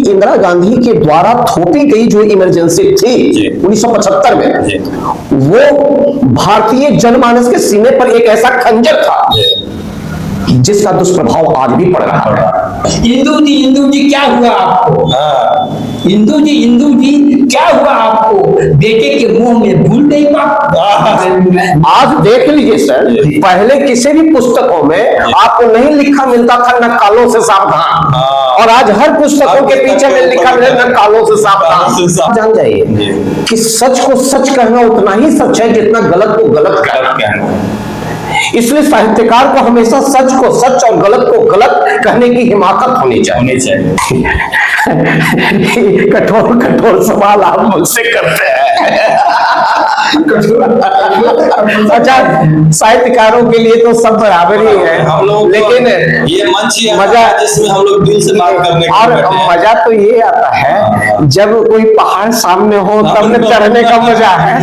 इंदिरा गांधी के द्वारा थोपी गई जो इमरजेंसी थी 1975 में, वो भारतीय जनमानस के सीने पर एक ऐसा खंजर था जिसका दुष्प्रभाव आज भी पड़ रहा है। इंदू जी क्या हुआ आपको? इंदू जी क्या हुआ आपको? बेटे के मुंह में भूल नहीं पाप। आज देख लीजिए सर, पहले किसी भी पुस्तकों में आपको नहीं लिखा मिलता था न कालों से सावधान, और आज हर पुस्तकों के पीछे में लिखा मिले न कालों से सावधान। जान जाइए कि सच को सच कहना उतना ही सच है जितना गलत को गलत कहना। इसलिए साहित्यकार को हमेशा सच को सच और गलत को गलत कहने की हिम्मत होनी चाहिए। कठोर कठोर सवाल आप मुझसे करते हैं। अच्छा, साहित्यकारों के लिए तो सब बराबर ही है हम लोग, लेकिन ये मंच ही मजा जिसमें हम लोग दिल से बात करने और मजा तो ये आता है जब कोई पहाड़ सामने हो तब न चढ़ने का मजा है।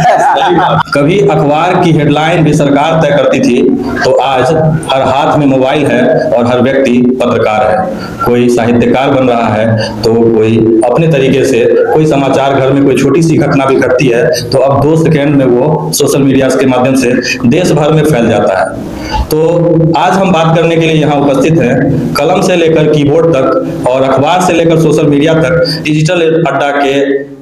कभी अखबार की हेडलाइन भी सरकार तय करती थी, तो आज हर हाथ में मोबाइल है और हर व्यक्ति पत्रकार है। कोई साहित्यकार बन रहा है तो कोई अपने तरीके से, कोई समाचार घर में कोई छोटी सी घटना भी घटती है तो अब 2 सेकंड में वो सोशल मीडिया के माध्यम से देश भर में फैल जाता है। तो आज हम बात करने के लिए यहाँ उपस्थित हैं, कलम से लेकर कीबोर्ड तक और अखबार से लेकर सोशल मीडिया तक डिजिटल अड्डा के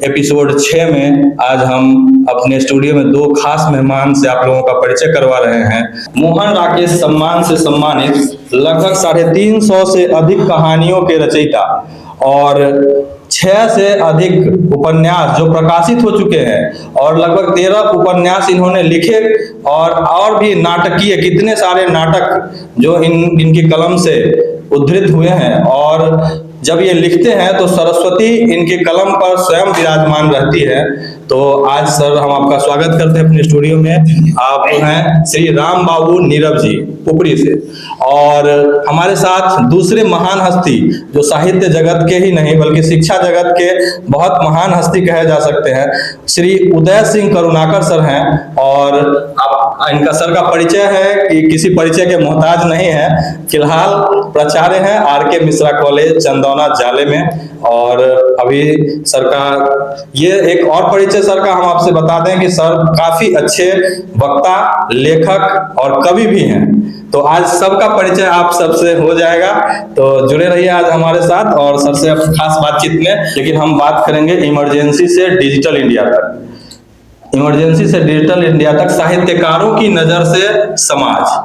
एपिसोड 6 में आज हम अपने स्टूडियो में 2 खास मेहमान से आप लोगों का परिचय करवा रहे हैं। मोहन राकेश सम्मान से सम्मानित लगभग 350 से अधिक कहानियों के रचयिता और 6 से अधिक उपन्यास जो प्रकाशित हो चुके हैं और लगभग 13 उपन्यास इन्होंने लिखे और भी नाटकीय कितने सारे नाटक जो इनकी कलम से उद्धृत हुए हैं। और जब ये लिखते हैं तो सरस्वती इनके कलम पर स्वयं विराजमान रहती है। तो आज सर हम आपका स्वागत करते हैं अपने स्टूडियो में। आप हैं श्री राम बाबू नीरव जी पुपरी से, और हमारे साथ दूसरे महान हस्ती जो साहित्य जगत के ही नहीं बल्कि शिक्षा जगत के बहुत महान हस्ती कहे जा सकते हैं, श्री उदय सिंह करुणाकर सर हैं। और इनका सर का परिचय है कि किसी परिचय के मोहताज नहीं है। फिलहाल प्राचार्य हैं RK मिश्रा कॉलेज चंदौना जाले में। और अभी सर का ये एक और परिचय सर का हम आपसे बता दें कि सर काफी अच्छे वक्ता, लेखक और कवि भी हैं। तो आज सबका परिचय आप सबसे हो जाएगा, तो जुड़े रहिए आज हमारे साथ और सर से खास बातचीत में। लेकिन हम बात करेंगे इमरजेंसी से डिजिटल इंडिया तक, इमरजेंसी से डिजिटल इंडिया तक साहित्यकारों की नजर से समाज,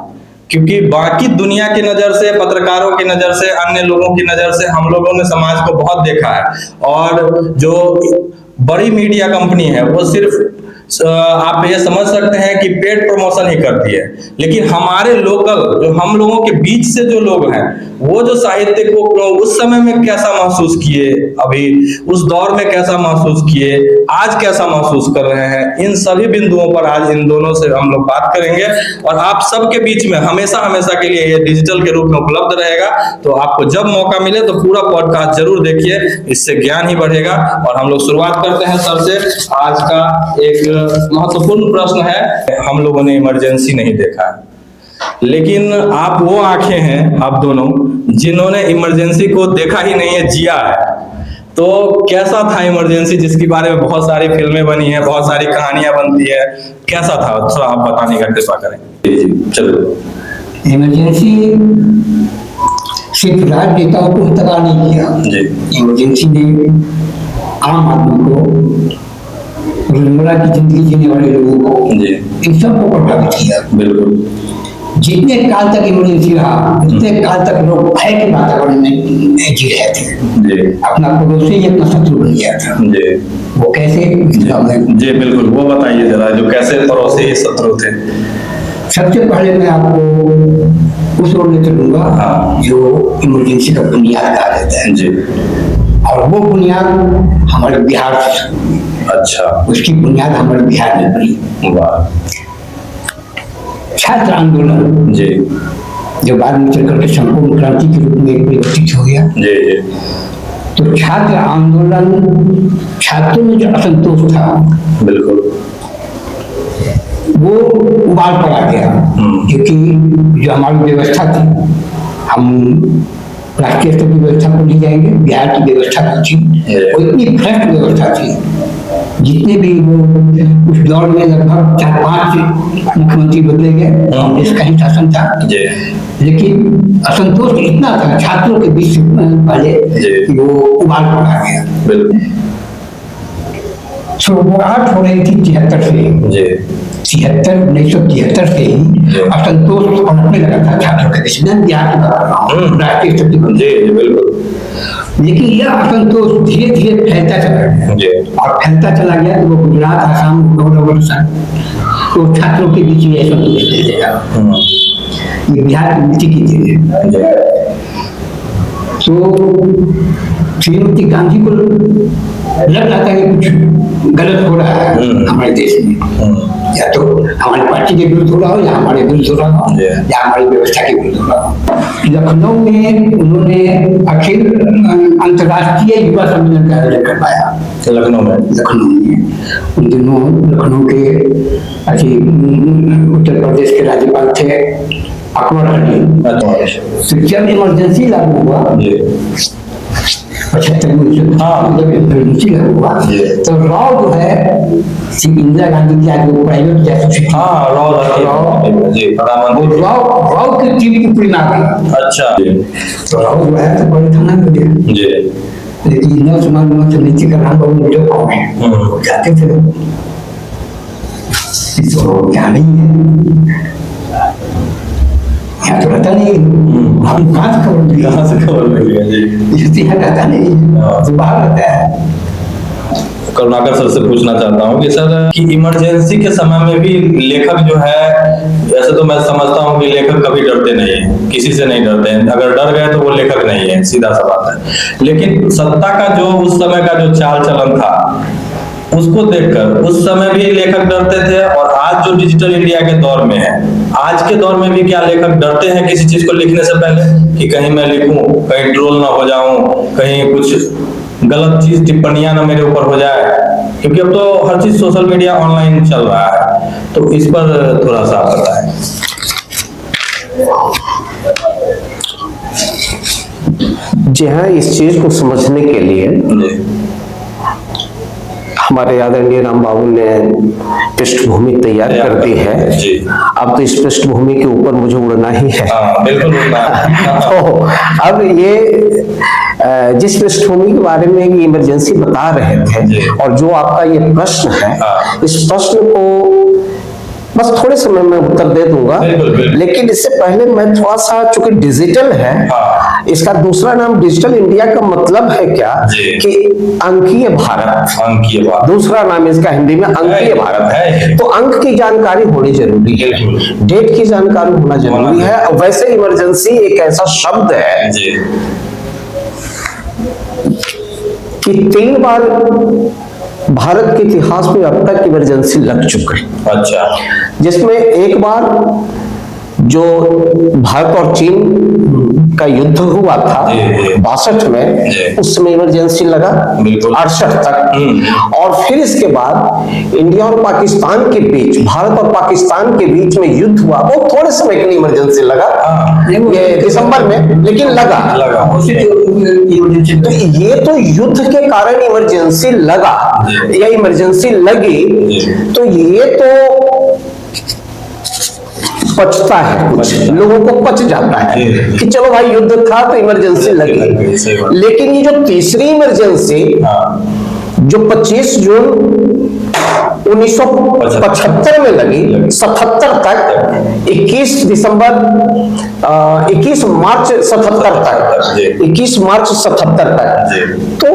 क्योंकि बाकी दुनिया की नजर से, पत्रकारों की नजर से, अन्य लोगों की नजर से हम लोगों ने समाज को बहुत देखा है। और जो बड़ी मीडिया कंपनी है वो सिर्फ आप ये समझ सकते हैं कि पेड प्रमोशन ही करती है, लेकिन हमारे लोकल जो हम लोगों के बीच से जो लोग हैं वो जो साहित्य को उस समय में कैसा महसूस किए, अभी उस दौर में कैसा महसूस किए, आज कैसा महसूस कर रहे हैं, इन सभी बिंदुओं पर आज इन दोनों से हम लोग बात करेंगे। और आप सबके बीच में हमेशा हमेशा के लिए ये डिजिटल के रूप में उपलब्ध रहेगा। तो आपको जब मौका मिले तो पूरा पॉडकास्ट जरूर देखिए, इससे ज्ञान ही बढ़ेगा। और हम लोग शुरुआत करते हैं सर से। आज का एक महत्वपूर्ण प्रश्न है, हम लोगों ने इमरजेंसी नहीं देखा है, लेकिन आप वो आंखें हैं, आप दोनों जिन्होंने इमरजेंसी को देखा ही नहीं है, जिया है। तो कैसा था इमरजेंसी, जिसके बारे में बहुत सारी फिल्में बनी हैं, बहुत सारी कहानियां बनती है, कैसा था थोड़ा आप बताने का कृपा करें। चलो। इमरजेंसी सिर्फ राजनेताओं को तबाह नहीं किया, इमरजेंसी ने आम आदमी को, रोजमर्रा की जिंदगी जीने वाले लोगों को, इन सबको प्रभावित किया। बिल्कुल। जितने काल तक इमरजेंसी रहा उतने काल तक लोग भय के वातावरण में जी रहे थे। अपना पड़ोसी ही अपना शत्रु बन गया था। वो कैसे? जी बिल्कुल, वो बताइए जरा, जो कैसे पड़ोसी ही शत्रु थे। सबसे पहले मैं आपको उस ओर ले चलूंगा जो इमरजेंसी का बुनियाद कहा जाता है जी, और वो बुनियाद हमारे बिहार से। अच्छा। उसकी बुनियाद हमारे बिहार में पड़ी। वाह। छात्र आंदोलन जी, जो बाद में चल करके संपूर्ण क्रांति के रूप में परिवर्तित हो गया। जी। तो छात्र आंदोलन, छात्रों में जो असंतोष था, बिल्कुल, वो उबाल पर आ गया। क्योंकि जो हमारी व्यवस्था थी, हम राष्ट्रीय स्तर की व्यवस्था को ले जाएंगे। बिहार की व्यवस्था जो थी वो इतनी भ्रष्ट व्यवस्था थी, जितने भी वो उस दौर में लगभग 4-5 मुख्यमंत्री बदले गए, कांग्रेस का ही शासन था, लेकिन असंतोष इतना था छात्रों के बीच पहले कि वो उबाल पड़ा गया। शुरुआत हो रही थी 73 से 1973 से ही असंतोष पनपने लगा था छात्रों के बीच में, बिहार की बात कर रहा हूँ, राष्ट्रीय स्तर की। बिल्कुल। लेकिन यह असंतोष धीरे धीरे फैलता चला गया, और फैलता चला गया तो वो गुजरात, आसाम, तो छात्रों के बीच में असंतोष दे देगा। ये बिहार की नीति की चीज है। तो श्रीमती गांधी को लग रहा था कि कुछ गलत हो रहा है हमारे देश में, या तो हमारी पार्टी के विरुद्ध हो रहा हो, या हमारे विरुद्ध हो रहा हो, या हमारी व्यवस्था के विरुद्ध हो रहा हो। लखनऊ में उन्होंने अखिल अंतर्राष्ट्रीय युवा सम्मेलन का आयोजन करवाया। लखनऊ में उन दिनों लखनऊ के उत्तर प्रदेश के राज्यपाल थे अकबर अली। जब इमरजेंसी लागू हुआ 75 में, जब इमरजेंसी लागू हुआ तो राव जो है इंदिरा गांधी की आज वो प्राइवेट जैसे राव की टीम की पूरी ना गई। अच्छा। तो राव जो है तो बड़े थाना में गए, लेकिन नौ समाज नीचे का नाम जो कौन है जाते थे, तो क्या नहीं है यहाँ तो रहता नहीं, हम कहाँ से खबर मिली रहता नहीं, तो बाहर रहता है। करुणाकर सर से पूछना चाहता हूँ कि सर कि इमरजेंसी के समय में भी लेखक जो है, ऐसे तो मैं समझता हूँ कि लेखक कभी डरते नहीं है, किसी से नहीं डरते हैं, अगर डर गए तो वो लेखक नहीं है, सीधा सा बात है। लेकिन सत्ता का जो उस समय का जो चाल चलन था उसको देखकर उस समय भी लेखक डरते थे, और आज जो डिजिटल इंडिया के दौर में है, आज के दौर में भी क्या लेखक डरते हैं किसी चीज को लिखने से पहले कि कहीं मैं लिखूं, कहीं ट्रोल ना हो जाऊं, कहीं कुछ गलत चीज टिप्पणियां ना मेरे ऊपर हो जाए, क्योंकि अब तो हर चीज सोशल मीडिया ऑनलाइन चल रहा है। तो इस पर थोड़ा सा बताएं। जी हाँ, इस चीज को समझने के लिए हमारे आदरणीय राम बाबू ने पृष्ठभूमि तैयार कर दी है। अब तो इस पृष्ठभूमि के ऊपर मुझे उड़ना ही है। बिल्कुल उड़ना। तो अब ये जिस पृष्ठभूमि के बारे में ये इमरजेंसी बता रहे थे, और जो आपका ये प्रश्न है, इस प्रश्न को बस थोड़े समय में उत्तर दे दूंगा, लेकिन इससे पहले मैं थोड़ा सा, चूंकि डिजिटल है, इसका दूसरा नाम डिजिटल इंडिया का मतलब है क्या कि अंकीय भारत, दूसरा नाम इसका हिंदी में अंकीय भारत है। तो अंक की जानकारी होनी जरूरी है, डेट की जानकारी होना जरूरी है। वैसे इमरजेंसी एक ऐसा शब्द है कि 3 बार भारत के इतिहास में अब तक इमरजेंसी लग चुका है। अच्छा। जिसमें एक बार जो भारत और चीन का युद्ध हुआ था 62 में, उस समय इमरजेंसी लगा 68 तक। और फिर इसके बाद इंडिया और पाकिस्तान के बीच, भारत और पाकिस्तान के बीच में युद्ध हुआ, वो थोड़े समय के लिए इमरजेंसी लगा, ये दिसंबर में, लेकिन लगा। तो ये तो युद्ध के कारण इमरजेंसी लगा या इमरजेंसी लगी, तो ये तो पचता है, कुछ लोगों को पच जाता है कि चलो भाई युद्ध था तो इमरजेंसी लगी। लेकिन ये जो तीसरी इमरजेंसी जो 25 जून 1975 में लगी, 77 तक, 21 मार्च 77 तक, तो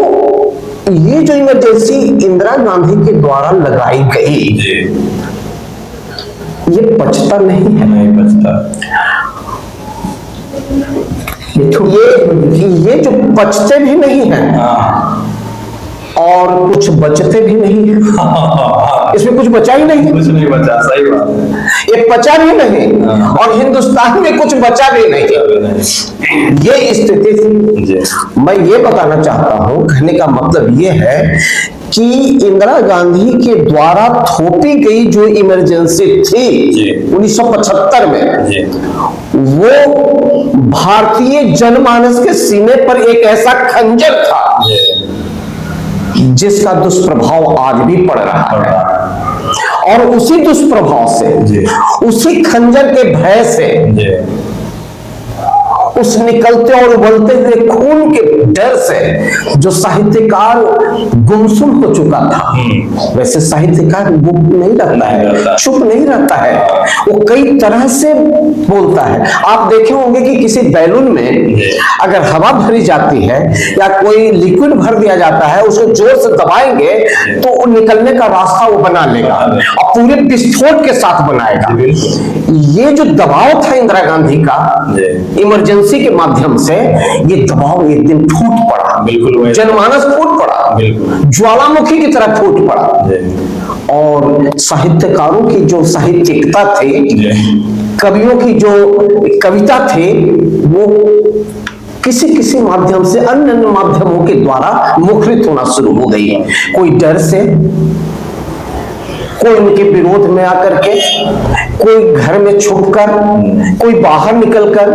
ये जो इमरजेंसी इंदिरा गांधी के द्वारा लगाई गई, ये पचता नहीं है, नहीं पचता। ये जो पचते भी नहीं है और कुछ बचते भी नहीं है, इसमें कुछ बचा ही नहीं, कुछ नहीं बचा, सही बात है। ये पचा भी नहीं और हिंदुस्तान में कुछ बचा भी नहीं, ये स्थिति थी। मैं ये बताना चाहता हूं, कहने का मतलब ये है कि इंदिरा गांधी के द्वारा थोपी गई जो इमरजेंसी थी 1975 में, वो भारतीय जनमानस के सीने पर एक ऐसा खंजर था जिसका दुष्प्रभाव आज भी पड़ रहा है। और उसी दुष्प्रभाव से, उसी खंजर के भय से, उस निकलते और उबलते हुए खून के डर से जो साहित्यकार गुमसुम हो चुका था, वैसे साहित्यकार गुप नहीं रहता है, चुप नहीं रहता है, वो कई तरह से बोलता है। आप देखे होंगे कि किसी बैलून में अगर हवा भरी जाती है या कोई लिक्विड भर दिया जाता है, उसको जोर से दबाएंगे तो निकलने का रास्ता वो बना लेगा और पूरे विस्फोट के साथ बनाएगा। ये जो दबाव था इंदिरा गांधी का इमरजेंसी के माध्यम से, ये दबाव एक दिन फूट पड़ा, बिल्कुल जनमानस फूट पड़ा, ज्वालामुखी की तरह फूट पड़ा। और साहित्यकारों की जो साहित्यिकता थी, कवियों की जो कविता थी, वो किसी किसी माध्यम से, अन्य अन्य माध्यमों के द्वारा मुखरित होना शुरू हो गई। कोई डर से, कोई उनके विरोध में आकर के, कोई घर में छुपकर, कोई बाहर निकलकर,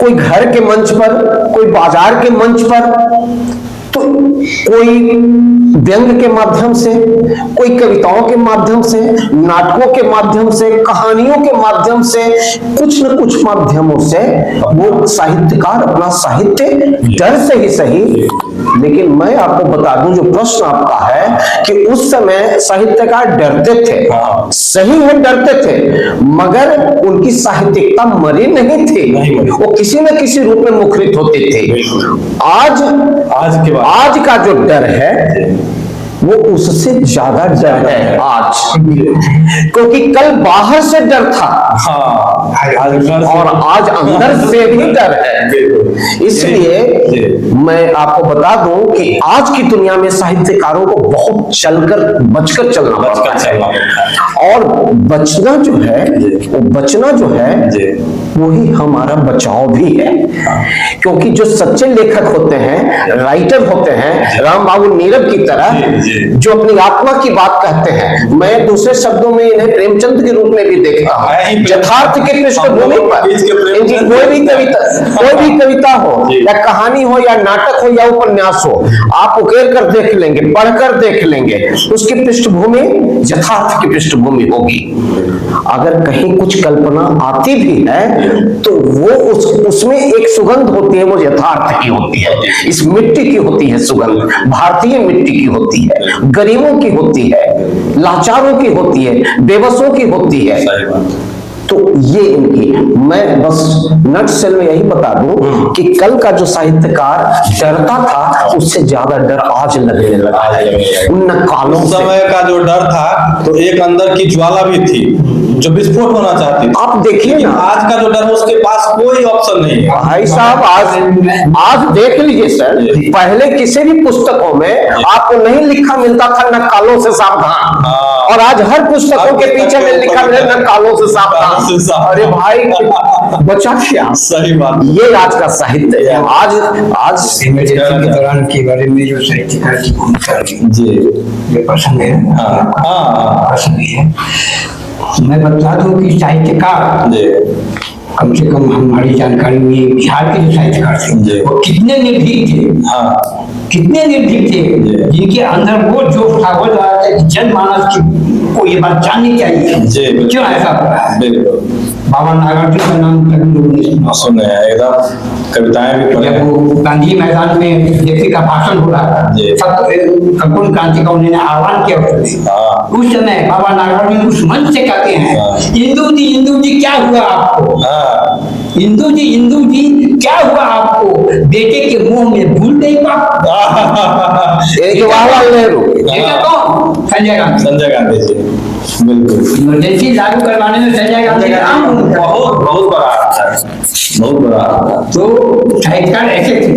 कोई घर के मंच पर, कोई बाजार के मंच पर, तो कोई व्यंग के माध्यम से, कोई कविताओं के माध्यम से, नाटकों के माध्यम से, कहानियों के माध्यम से, कुछ न कुछ माध्यमों से वो साहित्यकार अपना साहित्य डर से ही सही, लेकिन मैं आपको बता दूं, जो प्रश्न आपका है कि उस समय साहित्यकार डरते थे, सही है डरते थे, मगर उनकी साहित्यिकता मरी नहीं थी, वो किसी न किसी रूप में मुखरित होते थे। आज का जो डर है वो उससे ज्यादा डर है आज, क्योंकि कल बाहर से डर था और आज अंदर से भी डर है। इसलिए मैं आपको बता दूं कि आज की दुनिया में साहित्यकारों को बहुत चलकर बचकर चलना पड़ता है, और बचना जो है, वो बचना जो है वही हमारा बचाव भी है। क्योंकि जो सच्चे लेखक होते हैं, राइटर होते हैं, राम बाबू नीरव की तरह, जो अपनी आत्मा की बात कहते हैं, मैं दूसरे शब्दों में इन्हें प्रेमचंद के रूप में भी देखता हूं, यथार्थ के पृष्ठभूमि पर इनकी कोई भी कविता हो या कहानी हो या नाटक हो या उपन्यास हो, आप उकेर कर देख लेंगे, पढ़कर देख लेंगे, उसकी पृष्ठभूमि यथार्थ की पृष्ठभूमि होगी। अगर कहीं कुछ कल्पना आती भी है तो वो उसमें एक सुगंध होती है, वो यथार्थ की होती है, इस मिट्टी की होती है सुगंध, भारतीय मिट्टी की होती है, गरीबों की होती है, लाचारों की होती है, बेबसों की होती है। तो ये इनकी, मैं बस नटसेल में यही बता दूं कि कल का जो साहित्यकार डरता था, उससे ज्यादा डर आज लगने लगा है। उन कालों समय का जो डर था, तो एक अंदर की ज्वाला भी थी जो विस्फोट होना चाहती थी। आप देखिए ना, आज का जो डर है उसके पास कोई ऑप्शन नहीं है भाई साहब। आज देख लीजिए सर, पहले किसी भी पुस्तकों में आपको नहीं लिखा मिलता था न कालों से सावधान, और आज हर पुस्तकों के पीछे में लिखा मिले न कालों से सावधान। अरे भाई, बचा क्या? सही बात। ये आज का साहित्य है। आज इमरजेंसी के दौरान के बारे में जो साहित्यकार की भूमिका जी, ये प्रसंग है, प्रसंग है। मैं बता दूं कि साहित्यकार कम से कम हमारी जानकारी में बिहार के जो साहित्यकार थे वो कितने निर्भीक थे, कितने निर्भीक थे, जिनके अंदर वो जोश था, वो जनमानस को ये बात जाननी चाहिए क्यों ऐसा हो रहा है। बाबा नागार्जुन का नाम कभी लोग नहीं सुने, एकदम कविताएं भी पढ़े। जब वो गांधी मैदान में जेपी का भाषण हो रहा था, सब संपूर्ण क्रांति का उन्होंने आह्वान किया, उस समय बाबा नागार्जुन उस मंच से कहते हैं, इंदू जी क्या हुआ आपको, इंदू जी क्या हुआ आपको, बेटे के मुंह में भूल नहीं पाप। जवाहरलाल नेहरू, संजय गांधी जी, बिल्कुल। इमरजेंसी लागू करवाने में संजय गांधी का नाम बहुत बड़ा हाथ है, बहुत बड़ा हाथ है। तो साहित्यकार ऐसे थे,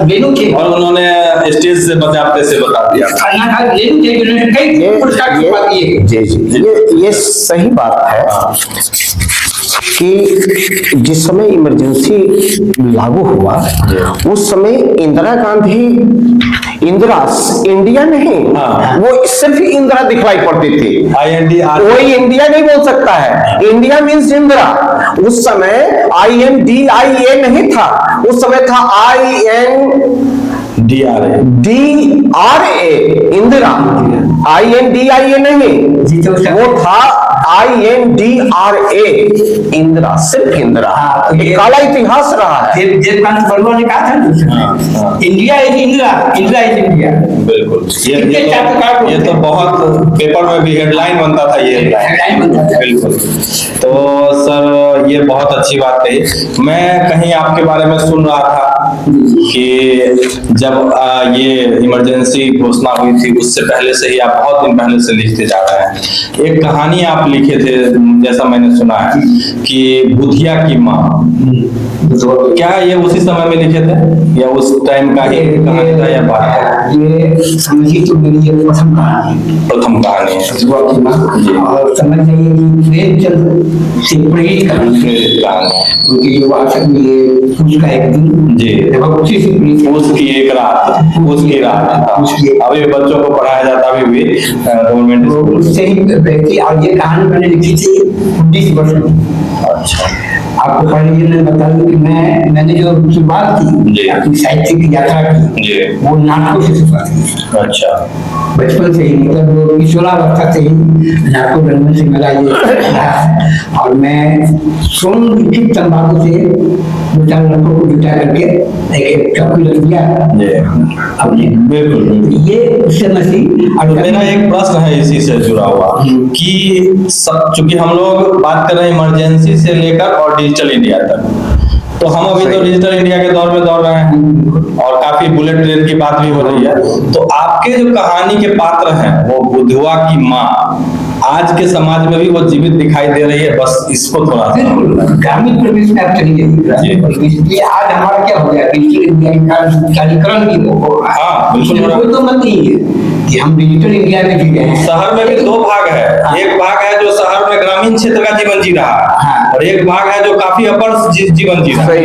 लेनू थे, और उन्होंने स्टेज से बचाते से बता दिया। ये सही बात है। कि जिस समय इमरजेंसी लागू हुआ उस समय इंदिरा गांधी, इंडिया नहीं, वो सिर्फ इंदिरा दिखलाई पड़ती थी। कोई इंडिया नहीं बोल सकता है, इंडिया मीन्स इंदिरा। उस समय INDIA नहीं था, उस समय था DRA, इंदिरा। INDIA नहीं, वो था INDRA, इंदिरा, सिर्फ इंदिरा। एक काला इतिहास रहा है। देवकांत बरुआ ने कहा था India is Indira, Indira is India. बिल्कुल, ये तो बहुत पेपर में भी हेडलाइन बनता था, ये हेडलाइन बनता था। बिल्कुल। तो सर ये बहुत अच्छी बात कही। मैं कहीं आपके बारे में सुन रहा था कि जब ये इमरजेंसी घोषणा हुई थी उससे पहले से ही आप बहुत दिन पहले से लिखते जा रहे हैं। एक कहानी आप लिखे थे, जैसा मैंने सुना है, कि बुधिया की माँ। क्या ये उसी समय में लिखे थे या उस टाइम का ही कहानी था या बाद का? ये समझिए तो मेरी ये प्रथम कहानी है। और समझ जाइए कि प्रेमचंद से प्रेरित कहानी, उनकी जो वाचक में ये उसका एक दिन जी, उसी से उसकी एक रात, उसकी रात, अभी बच्चों को पढ़ाया जाता अभी भी गवर्नमेंट स्कूल। उससे ही व्यक्ति, और ये कहानी मैंने लिखी थी 19 वर्ष में। अच्छा, आपको पहले ये बता दूं कि मैंने जो शुरुआत की अपनी साहित्य की यात्रा की, वो नाटकों से शुरुआत की। अच्छा, बचपन से ही, मतलब किशोरावस्था से ही नाटकों रंगमंच से मेरा ये और मैं सोन लिखित तंबाकू से 2-4 लड़कों को जुटा करके एक चौकी रख दिया अपने। बिल्कुल, ये उससे मसी। और मेरा एक प्रश्न है इसी से जुड़ा हुआ कि चूंकि हम लोग बात कर रहे हैं इमरजेंसी से लेकर और डिजिटल इंडिया तक, तो हम अभी तो डिजिटल इंडिया के दौर में दौड़ रहे हैं और काफी बुलेट ट्रेन की बात भी हो रही है। तो आपके जो कहानी के पात्र हैं वो बुधवा की माँ आज के समाज में भी वो जीवित दिखाई दे रही है, बस इसको थोड़ा ग्रामीण परिवेश में आप चलिए। आज हमारा क्या हो गया, डिजिटल इंडिया का कार्यक्रम भी हो रहा है। हाँ बिल्कुल, कोई तो मत नहीं है कि हम डिजिटल इंडिया में जी रहे हैं। शहर में भी 2 भाग है, एक भाग है जो शहर में ग्रामीण क्षेत्र का जीवन जी रहा है और एक भाग है जो काफी अपर जीवन जी रहा है।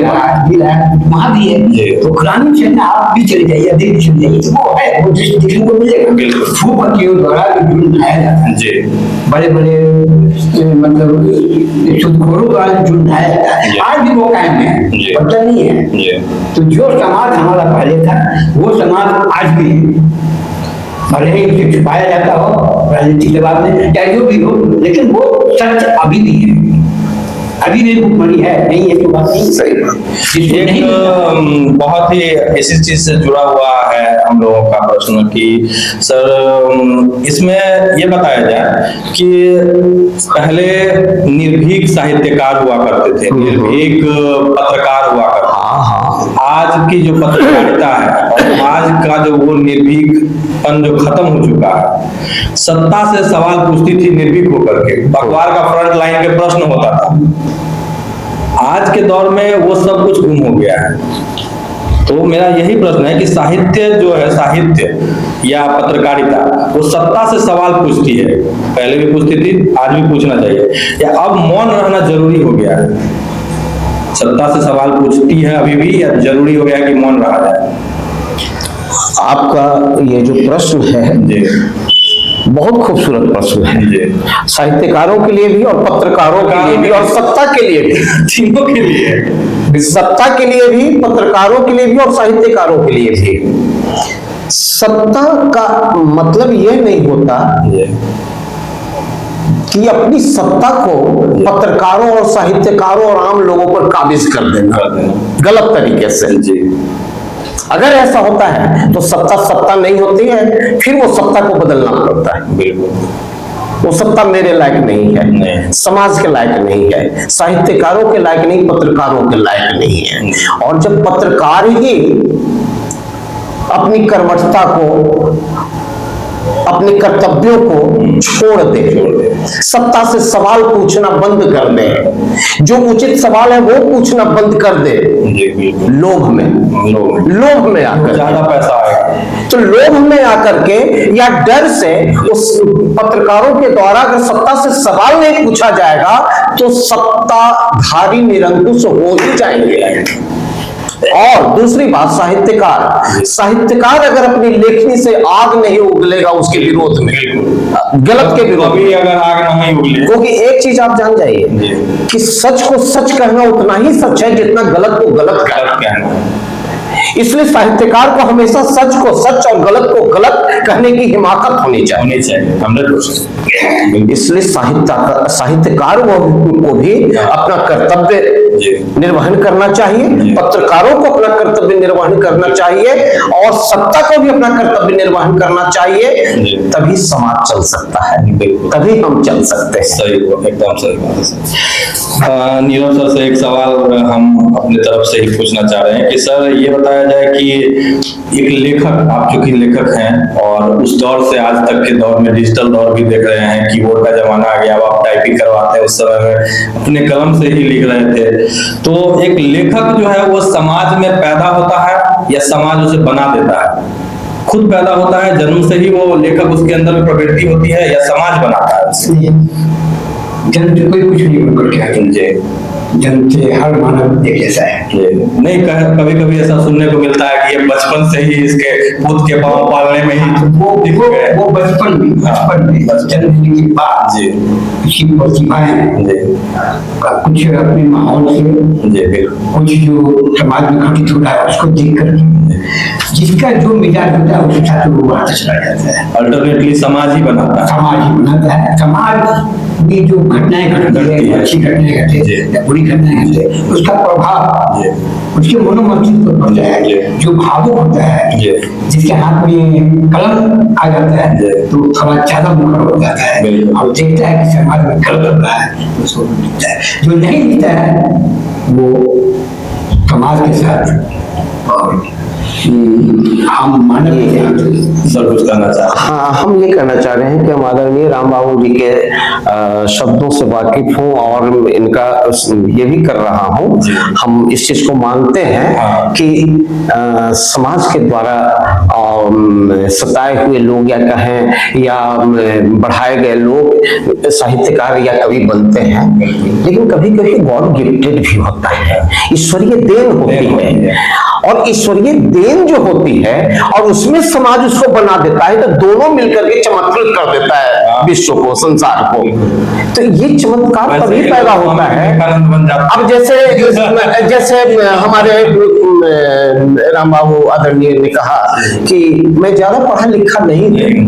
वहाँ भी है, तो ग्रामीण क्षेत्र आप भी चले जाइए, अधिक चले जाइए, वो है, वो देखने को मिलेगा। बिल्कुल, भूपतियों द्वारा जुर्म ढाया जाता है जी, बड़े बड़े मतलब सुदखोरों द्वारा जुर्म ढाया जाता है। आज भी वो कायम है, पता नहीं है। तो जो समाज हमारा पहले था वो समाज आज भी है, भले ही उसे छुपाया जाता हो राजनीतिक दबाव में, चाहे जो भी हो, लेकिन वो सच अभी भी है, अभी भी भूखमरी है, नहीं है तो बात नहीं। सही एक बहुत ही इसी चीज से जुड़ा हुआ है हम लोगों का प्रश्न कि सर इसमें ये बताया जाए कि पहले निर्भीक साहित्यकार हुआ करते थे, निर्भीक पत्रकार हुआ करते थे। आज की जो पत्रकारिता है और आज का जो वो निर्भीकपन जो खत्म हो चुका है, सत्ता से सवाल पूछती थी निर्भीक होकर के, अखबार का फ्रंट लाइन पे प्रश्न होता था। आज के दौर में वो सब कुछ गुम हो गया है। तो मेरा यही प्रश्न है कि साहित्य जो है, साहित्य या पत्रकारिता, वो सत्ता से सवाल पूछती है, पहले भी पूछती थी, आज भी पूछना चाहिए, या अब मौन रहना जरूरी हो गया है? सत्ता से सवाल पूछती है अभी भी, या जरूरी हो गया कि मौन रहा जाए? आपका ये जो प्रश्न है जी, बहुत खूबसूरत प्रश्न है, साहित्यकारों के लिए भी और पत्रकारों के लिए भी और सत्ता के लिए भी, तीनों के लिए, सत्ता के लिए भी, पत्रकारों के लिए भी और साहित्यकारों के लिए भी। सत्ता का मतलब यह नहीं होता कि अपनी सत्ता को पत्रकारों और साहित्यकारों और आम लोगों पर काबिज कर देना गलत तरीके से। जी, अगर ऐसा होता है तो सत्ता सत्ता नहीं होती है, फिर वो सत्ता को बदलना पड़ता है। बिल्कुल, वो सत्ता मेरे लायक नहीं है, समाज के लायक नहीं है, साहित्यकारों के लायक नहीं, पत्रकारों के लायक नहीं है। और जब पत्रकार ही अपनी कर्मठता को अपने कर्तव्यों को छोड़ दे, सत्ता से सवाल पूछना बंद कर दे, जो उचित सवाल है वो पूछना बंद कर दे। लोभ में आकर ज्यादा पैसा आएगा तो लोभ में आकर के या डर से उस पत्रकारों के द्वारा अगर सत्ता से सवाल नहीं पूछा जाएगा तो सत्ताधारी निरंकुश हो ही जाएंगे। और दूसरी बात, साहित्यकार अगर अपनी लेखनी से आग नहीं उगलेगा उसके विरोध में, गलत के विरोध में, अगर आग नहीं उगले, क्योंकि एक चीज आप जान जाइए कि सच को सच कहना उतना ही सच है जितना गलत को गलत कहना। इसलिए साहित्यकार को हमेशा सच को सच और गलत को गलत कहने की हिमाकत होनी चाहिए। इसलिए साहित्यकार को भी अपना कर्तव्य निर्वहन करना चाहिए, पत्रकारों को अपना कर्तव्य निर्वहन करना चाहिए और सत्ता को भी अपना कर्तव्य निर्वहन करना चाहिए। तभी समाज चल सकता है, तभी हम चल सकते हैं। सही, एकदम सही बात है। नीरव सर से एक सवाल हम अपनी तरफ से ही पूछना चाह रहे हैं कि सर ये बताया जाए कि एक लेखक, आप चूंकि लेखक हैं और उस दौर से आज तक के दौर में डिजिटल दौर भी देख रहे हैं, कीबोर्ड का जमाना आ गया, अब आप टाइपिंग करवाते हैं, उस समय में अपने कलम से ही लिख रहे थे। तो एक लेखक जो है वो समाज में पैदा होता है या समाज उसे बना देता है? खुद पैदा होता है, जन्म से ही वो लेखक उसके अंदर में प्रवृत्ति होती है, या समाज बनाता है? जन्म से कोई कुछ नहीं बनकर के आते, जन्म से हर मानव एक जैसा है। नहीं, कभी कभी ऐसा सुनने को मिलता है कि ये बचपन से ही इसके पूत के पाँव पालने में ही वो बचपन में जन्म के बाद इसकी प्रतिभाएं कुछ अपने माहौल से, कुछ जो समाज में घटित हो रहा है उसको देख कर जिसका जो मिजाज होता है उसके साथ वो बढ़ता चला जाता है। अल्टरनेटली समाज ही बनाता है। समाज में जो घटनाएं घटती है, अच्छी घटनाएं घटे या बुरी घटनाएं घटे, उसका प्रभाव उसके मनोमस्तिष्क पर पड़ता है। जो भावुक होता है, जिसके हाथ में कलम आ जाता है तो थोड़ा ज्यादा मुखर हो जाता है और देखता है कि समाज में गलत हो रहा है, उसको लिखता है। जो नहीं लिखता है वो समाज के साथ और हम मानव सर कुछ कहना चाह रहे हैं? हाँ, हम ये कहना चाह रहे हैं कि हम आदरणीय राम बाबू जी के शब्दों से वाकिफ हूँ और इनका ये भी कर रहा हूँ। हम इस चीज को मानते हैं कि समाज के द्वारा सताए हुए लोग या कहें या बढ़ाए गए लोग साहित्यकार या कवि बनते हैं, लेकिन कभी कभी गॉड गिफ्टेड भी होता है, ईश्वरीय देन होती है। और ईश्वरीय देन जो होती है और उसमें समाज उसको बना देता है, तो दोनों मिलकर के चमत्कृत कर देता है विश्व को, संसार को। तो ये चमत्कार तभी पैदा होता है। अब जैसे हमारे राम बाबू आदरणीय ने कहा कि मैं ज्यादा पढ़ा लिखा नहीं,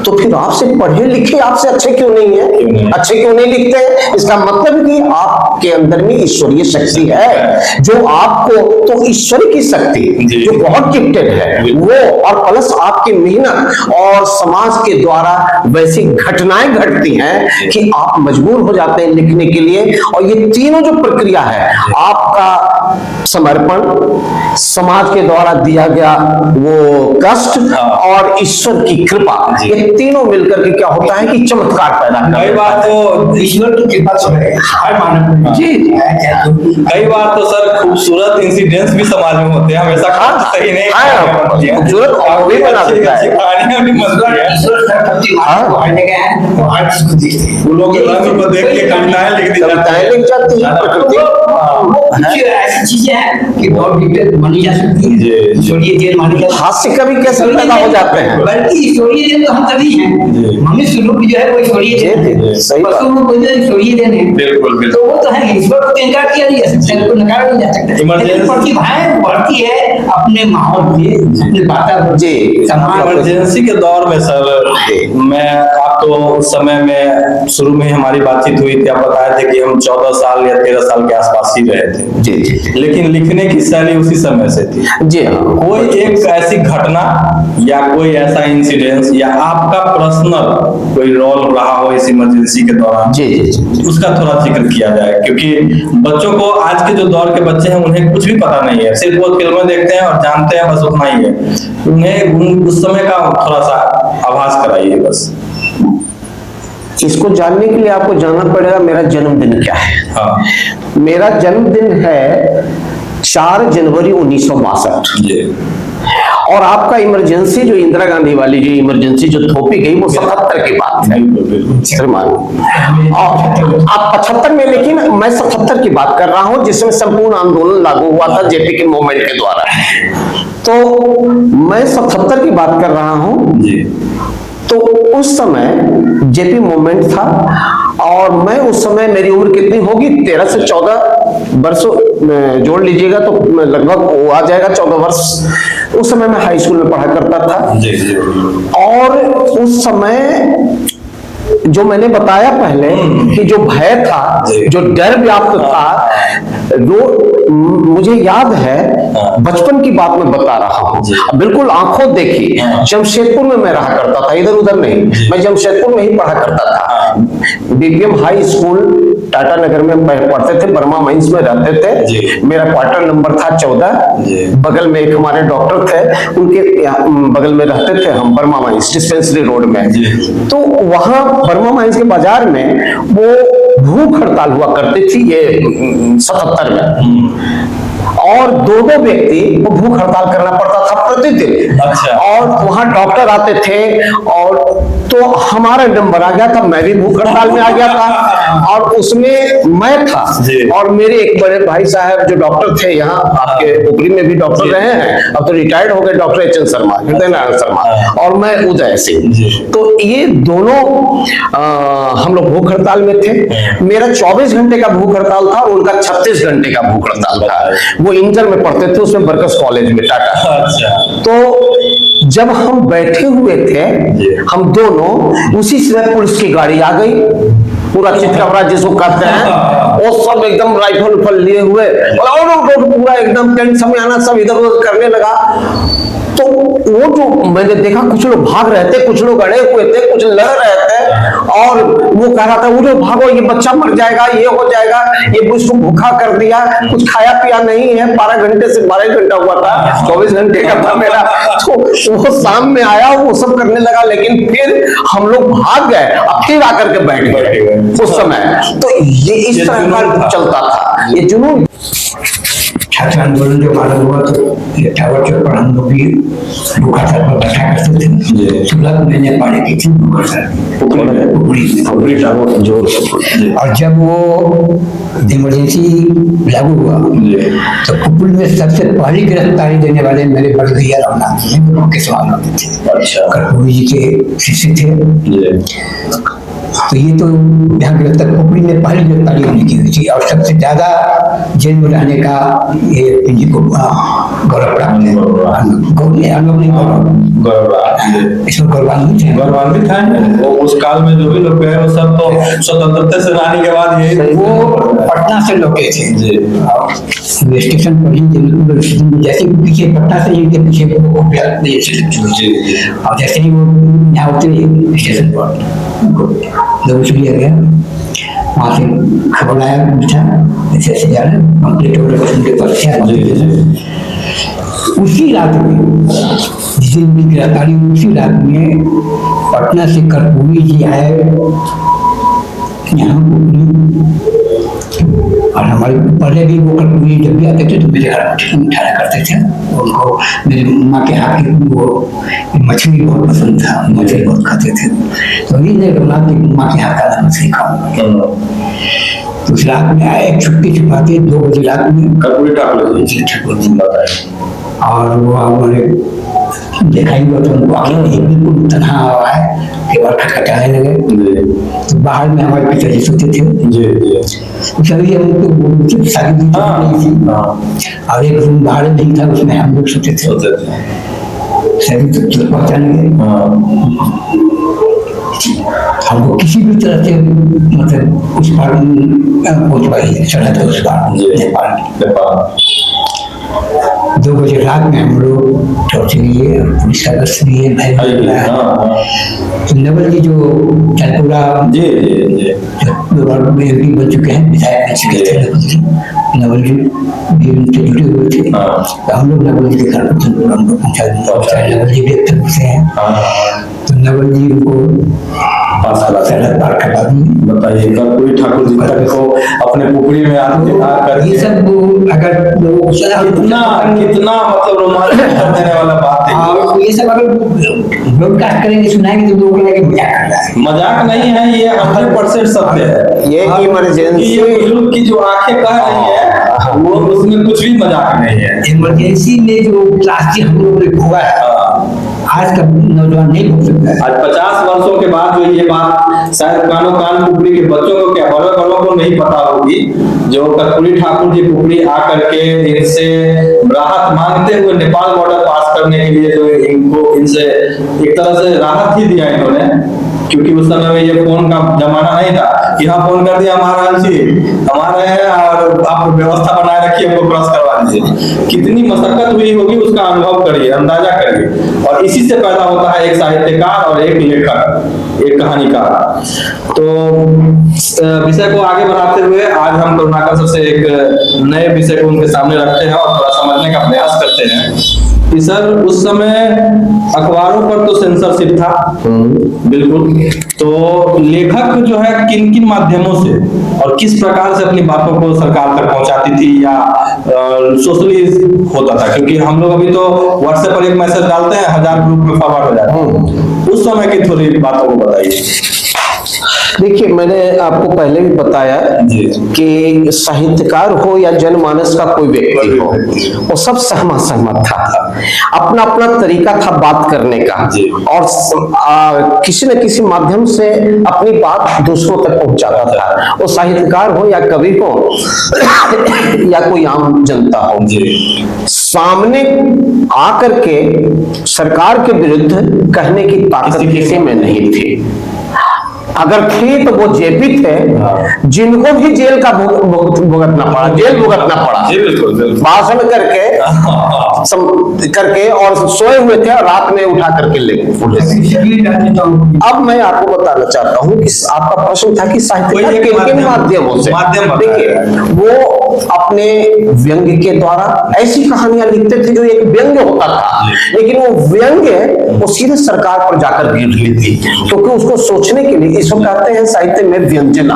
तो फिर आपसे पढ़े लिखे आपसे अच्छे क्यों नहीं है? अच्छे क्यों नहीं लिखते हैं? इसका मतलब कि आपके अंदर में ईश्वरीय शक्ति है, जो आपको, तो ईश्वर की शक्ति जो बहुत गिफ्टेड है वो, और प्लस आपकी मेहनत और समाज के द्वारा वैसी घटनाएं घटती हैं कि आप मजबूर हो जाते हैं लिखने के लिए। और ये तीनों जो प्रक्रिया है, आपका समर्पण, समाज के द्वारा दिया गया वो कष्ट और ईश्वर की कृपा, ये तीनों मिलकर के क्या होता है कि चमत्कार पैदा करता है। कई बार तो ईश्वर की कृपा से हर मानव कई बार तो सर खूबसूरत इंसिडेंट्स भी समाज में होते हैं, हमेशा सही नहीं खूबसूरत और भी बना देता है। कहानियां भी मजबूत है, वो लोग रंग को देख के कविताएं लिख जाती हैं। कुछ ऐसी चीजें हैं कि बहुत गिफ्टेड मानी जा सकती है, ईश्वरीय देन मानी जा सकती है। हास्य कवि कैसे पैदा हो जाते हैं? बल्कि ईश्वरीय देन तो हम सभी हैं, मनुष्य रूप जो है वो ईश्वरीय देन है, पशु रूप जो है ईश्वरीय देन है। बिल्कुल, तो वो तो है, ईश्वर को इनकार किया नहीं जा सकता, उसको नकारा नहीं जा सकता। लेकिन प्रतिभाएं बढ़ती है अपने माहौल से, अपने वातावरण से। इमरजेंसी के दौर में सर, मैं आप तो समय में शुरू में हमारी बातचीत हुई थी, आप बताए थे कि हम 14 साल या 13 साल के आसपास ही रहे थे। जी। लेकिन लिखने की शैली उसी समय से थी। जी हाँ। कोई एक ऐसी घटना या कोई ऐसा इंसिडेंस या आपका पर्सनल कोई रोल रहा हो इस इमरजेंसी के दौरान, जी, उसका थोड़ा जिक्र किया जाए, क्योंकि बच्चों को, आज के जो दौर के बच्चे हैं उन्हें कुछ भी पता नहीं है, सिर्फ वो फिल्में देखते हैं और जानते हैं, बस उतना ही है। उन्हें उस समय का थोड़ा सा आभास कराइए बस। इसको जानने के लिए आपको जानना पड़ेगा मेरा जन्मदिन क्या है। हाँ मेरा जन्मदिन है 4 जनवरी 1962। जी। और आपका इमरजेंसी जो इंदिरा गांधी वाली जो इमरजेंसी जो थोपी गई वो 77 की बात है श्रीमान। आप 75 में, लेकिन मैं 77 की बात कर रहा हूं जिसमें संपूर्ण आंदोलन लागू हुआ था जेपी के मूवमेंट के द्वारा। तो मैं 77 की बात कर रहा हूं जी। तो उस समय जेपी मूवमेंट था और मैं उस समय, मेरी उम्र कितनी होगी, 13 से 14 वर्ष जोड़ लीजिएगा तो लगभग वो आ जाएगा 14 वर्ष। उस समय मैं हाई स्कूल में पढ़ा करता था। जी जी। और उस समय जो मैंने बताया पहले कि जो भय था, जो डर व्याप्त था, वो मुझे याद है, बचपन की बात मैं बता रहा हूँ, बिल्कुल आंखों देखी। जमशेदपुर में मैं रहा करता था, इधर उधर नहीं, मैं जमशेदपुर में ही पढ़ा करता था। बीबीएम हाई स्कूल टाटा नगर में पढ़ते थे, बर्मा माइंस में रहते थे। मेरा क्वार्टर नंबर था 14। बगल में एक हमारे डॉक्टर थे, उनके बगल में रहते थे हम, बर्मा माइंस डिस्पेंसरी रोड में। तो वहां बर्मा माइंस के बाजार में वो भूख हड़ताल हुआ करती थी, ये 77 में। और 2 व्यक्ति को भूख हड़ताल करना पड़ता था प्रतिदिन। अच्छा। और वहां डॉक्टर आते थे, और तो हमारा नंबर आ गया था, मैं भी भूख हड़ताल में आ गया था, और उसमें मैं था और मेरे एक बड़े भाई साहब जो डॉक्टर थे, यहाँ आपके उपरी में भी डॉक्टर रहे हैं, अब तो रिटायर्ड हो गए, डॉक्टर एच.एन. शर्मा, हृदय नारायण शर्मा, और मैं उदय सिंह। तो ये दोनों हम लोग भूख हड़ताल में थे। मेरा 24 घंटे का भूख हड़ताल था और उनका 36 घंटे का भूख हड़ताल था। वो इंटर में पढ़ते थे, उसमें बर्कस कॉलेज में टाटा। अच्छा। तो जब हम बैठे हुए थे हम दोनों, उसी समय पुलिस की गाड़ी आ गई, पूरा चितकबरा जिसको कहते हैं, वो सब एकदम राइफल उफल लिए हुए और पूरा एकदम टेंट समियाना सब इधर उधर करने लगा। तो वो जो मैंने देखा, कुछ लोग भाग रहे थे, कुछ लोग अड़े हुए थे, कुछ लड़ रहे थे, और वो कह रहा था उठो भागो, ये बच्चा मर जाएगा, ये हो जाएगा, ये उसको भूखा कर दिया, कुछ खाया पिया नहीं है, 12 घंटे से 12 घंटा हुआ था, 24 घंटे का था मेरा। तो वो शाम में आया, वो सब करने लगा, लेकिन फिर हम लोग भाग गए, अब फिर आकर के बैठ गए उस समय। तो ये इस तरह का चलता था, ये जुनून। छात्र आंदोलन जो मालूम हुआ तो ये टावर चौक पर हम लोग भी भूखा हड़ताल पर बैठा करते थे। 16 महीने पढ़े की थी भूखा हड़ताल। और जब वो इमरजेंसी लागू हुआ तो कुपुल में सबसे पहली गिरफ्तारी देने वाले मेरे बड़े भैया रामनाथ जी के सवाल होते थे, कर्पूरी जी के शिष्य थे। तो ये तो यहाँ गिरफ्तार कुपुरी में पहली गिरफ्तारी होने की हुई थी, और सबसे ज्यादा जेल में रहने का ये पिंजी को गौरव प्राप्त है। इसमें गौरवान्वित हैं। वो उस काल में जो भी लोग गए वो सब तो स्वतंत्रता सेनानी के बाद ये वो पटना से लौटे थे। स्टेशन पर जैसे पीछे पटना से इनके पीछे और जैसे ही वो यहाँ उतरे स्टेशन पर दबोच लिया गया। वहाँ से खबर आया बिठा ऐसे जा रहे कंप्लीट हो रहे उनके पास। उसी रात में जिस दिन उनकी गिरफ्तारी, उसी रात में पटना से कर्पूरी जी आए यहाँ और हमारे पहले भी वो कर्पूरी जब भी आते थे तो मेरे घर में उठाया करते थे। उनको मेरी माँ के हाथ की वो मछली बहुत पसंद था, मछली बहुत खाते थे, तो ये रघुनाथ की माँ के हाथ का मछली खाऊंगा। तो उस रात में आए, छुट्टी छुपाते 2 बजे रात में कर्पूरी टाकले और वो हमारे देखा ही हुआ तो उनको आगे बिल्कुल तनहा हुआ है, केवल खटखटाने लगे। तो बाहर में हमारे पिताजी सोते थे सभी उनको शादी नहीं थी, और एक रूम बाहर नहीं था, उसमें हम लोग सोते थे। सभी तो पहचान गए हमको किसी भी तरह से, मतलब उस पार पहुंच पाई चढ़ा था उस पार नेपाल। 2 बजे रात में हम लोग चौथे लिए पुलिस का गश्त लिए तो नवल जी जो चनपुरा बन चुके हैं, विधायक बन चुके थे नवल जी भी उनसे जुड़े हुए थे। तो हम लोग नवल जी के घर पर हम लोग पहुंचा। नवल जी भी अब तक से हैं। तो नवल जी उनको पास पार करवा दी। बताइए कर्पूरी ठाकुर जी तक को अपने पुपड़ी में आकर ये सब अगर लोग कितना मतलब रोमांचक कर देने वाला बात है। और ये सब अगर ब्रॉडकास्ट करेंगे सुनाएंगे तो लोग कहेंगे मजाक कर रहा है। मजाक नहीं है, ये 100% सत्य है। ये इमरजेंसी, ये बुजुर्ग की जो आंखें कह रही है वो उसमें कुछ भी मजाक नहीं है। इमरजेंसी में जो प्लास्टिक हम लोग ने खोआ है आज का नौजवान नहीं भूल सकता है। आज 50 वर्षों के बाद जो ये बात शायद कानो कान पुपड़ी के बच्चों को क्या बड़े बड़ों को नहीं पता होगी, जो कर्पूरी ठाकुर जी पुपड़ी आकर के इनसे राहत मांगते हुए नेपाल बॉर्डर पास करने के लिए जो इनको इनसे एक तरह से राहत ही दिया इन्होंने, क्योंकि उस समय में ये फोन का जमाना नहीं था कि हाँ फोन कर दिया हमारा हमारे हैं और आप व्यवस्था बनाए रखिए हमको क्रॉस करवा दीजिए। कितनी मशक्कत हुई होगी उसका अनुभव करिए, अंदाजा करिए। और इसी से पैदा होता है एक साहित्यकार और एक लेखक, एक कहानीकार। तो विषय को आगे बढ़ाते हुए आज हम करुणाकर सर से एक नए विषय को उनके सामने रखते हैं और थोड़ा समझने का प्रयास करते हैं कि सर उस समय अखबारों पर तो सेंसरशिप था बिल्कुल, तो लेखक जो है किन किन माध्यमों से और किस प्रकार से अपनी बातों को सरकार तक पहुंचाती थी या सोशली होता था? क्योंकि हम लोग अभी तो व्हाट्सएप पर एक मैसेज डालते हैं 1000 ग्रुप में फॉरवर्ड हो जाता है। उस समय की थोड़ी बातों को बताइए। देखिए, मैंने आपको पहले भी बताया कि साहित्यकार हो या जनमानस का कोई व्यक्ति हो, वो सब सहमत था। अपना अपना तरीका था बात करने का और किसी न किसी माध्यम से अपनी बात दूसरों तक पहुंचाता था। वो साहित्यकार हो या कवि हो या कोई आम जनता हो, सामने आकर के सरकार के विरुद्ध कहने की ताकत किसी में नहीं थी। अगर थे तो वो जेपी थे, जिनको भी जेल का भुगतना पड़ा, जेल भुगतना पड़ा भाषण करके और सोए हुए थे और रात में उठा करके ले। अब मैं आपको बताना चाहता हूँ कि आपका प्रश्न था कि साहित्यकार किन माध्यमों से। देखिए, वो अपने व्यंग्य के द्वारा ऐसी कहानियां लिखते थे जो एक व्यंग्य होता था, लेकिन वो व्यंग्य वो सीधे सरकार पर जाकर गिर रही थी, क्योंकि उसको सोचने के लिए इसको कहते हैं साहित्य में व्यंजना।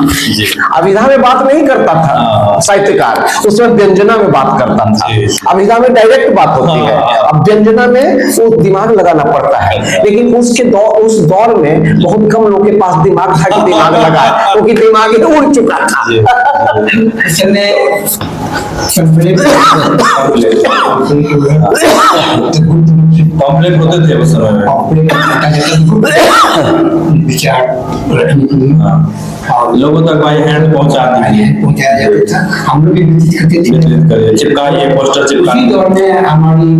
अभिधा में बात नहीं करता था साहित्यकार, उसमें व्यंजना में बात करता था। अभिधा में डायरेक्ट बात होती है, अब व्यंजना में वो दिमाग लगाना पड़ता है। लेकिन उस दौर में बहुत कम लोगों के पास दिमाग था कि दिमाग लगाए, क्योंकि दिमाग ही उड़ चुका था। पॉम्पलेट होते थे उस समय में, लोगों तक बाई हैंड पहुंचाया जाता था। हम लोग भी विजिट करते थे, चिपकाइए पोस्टर चिपकाइए। उसी दौर में हमारी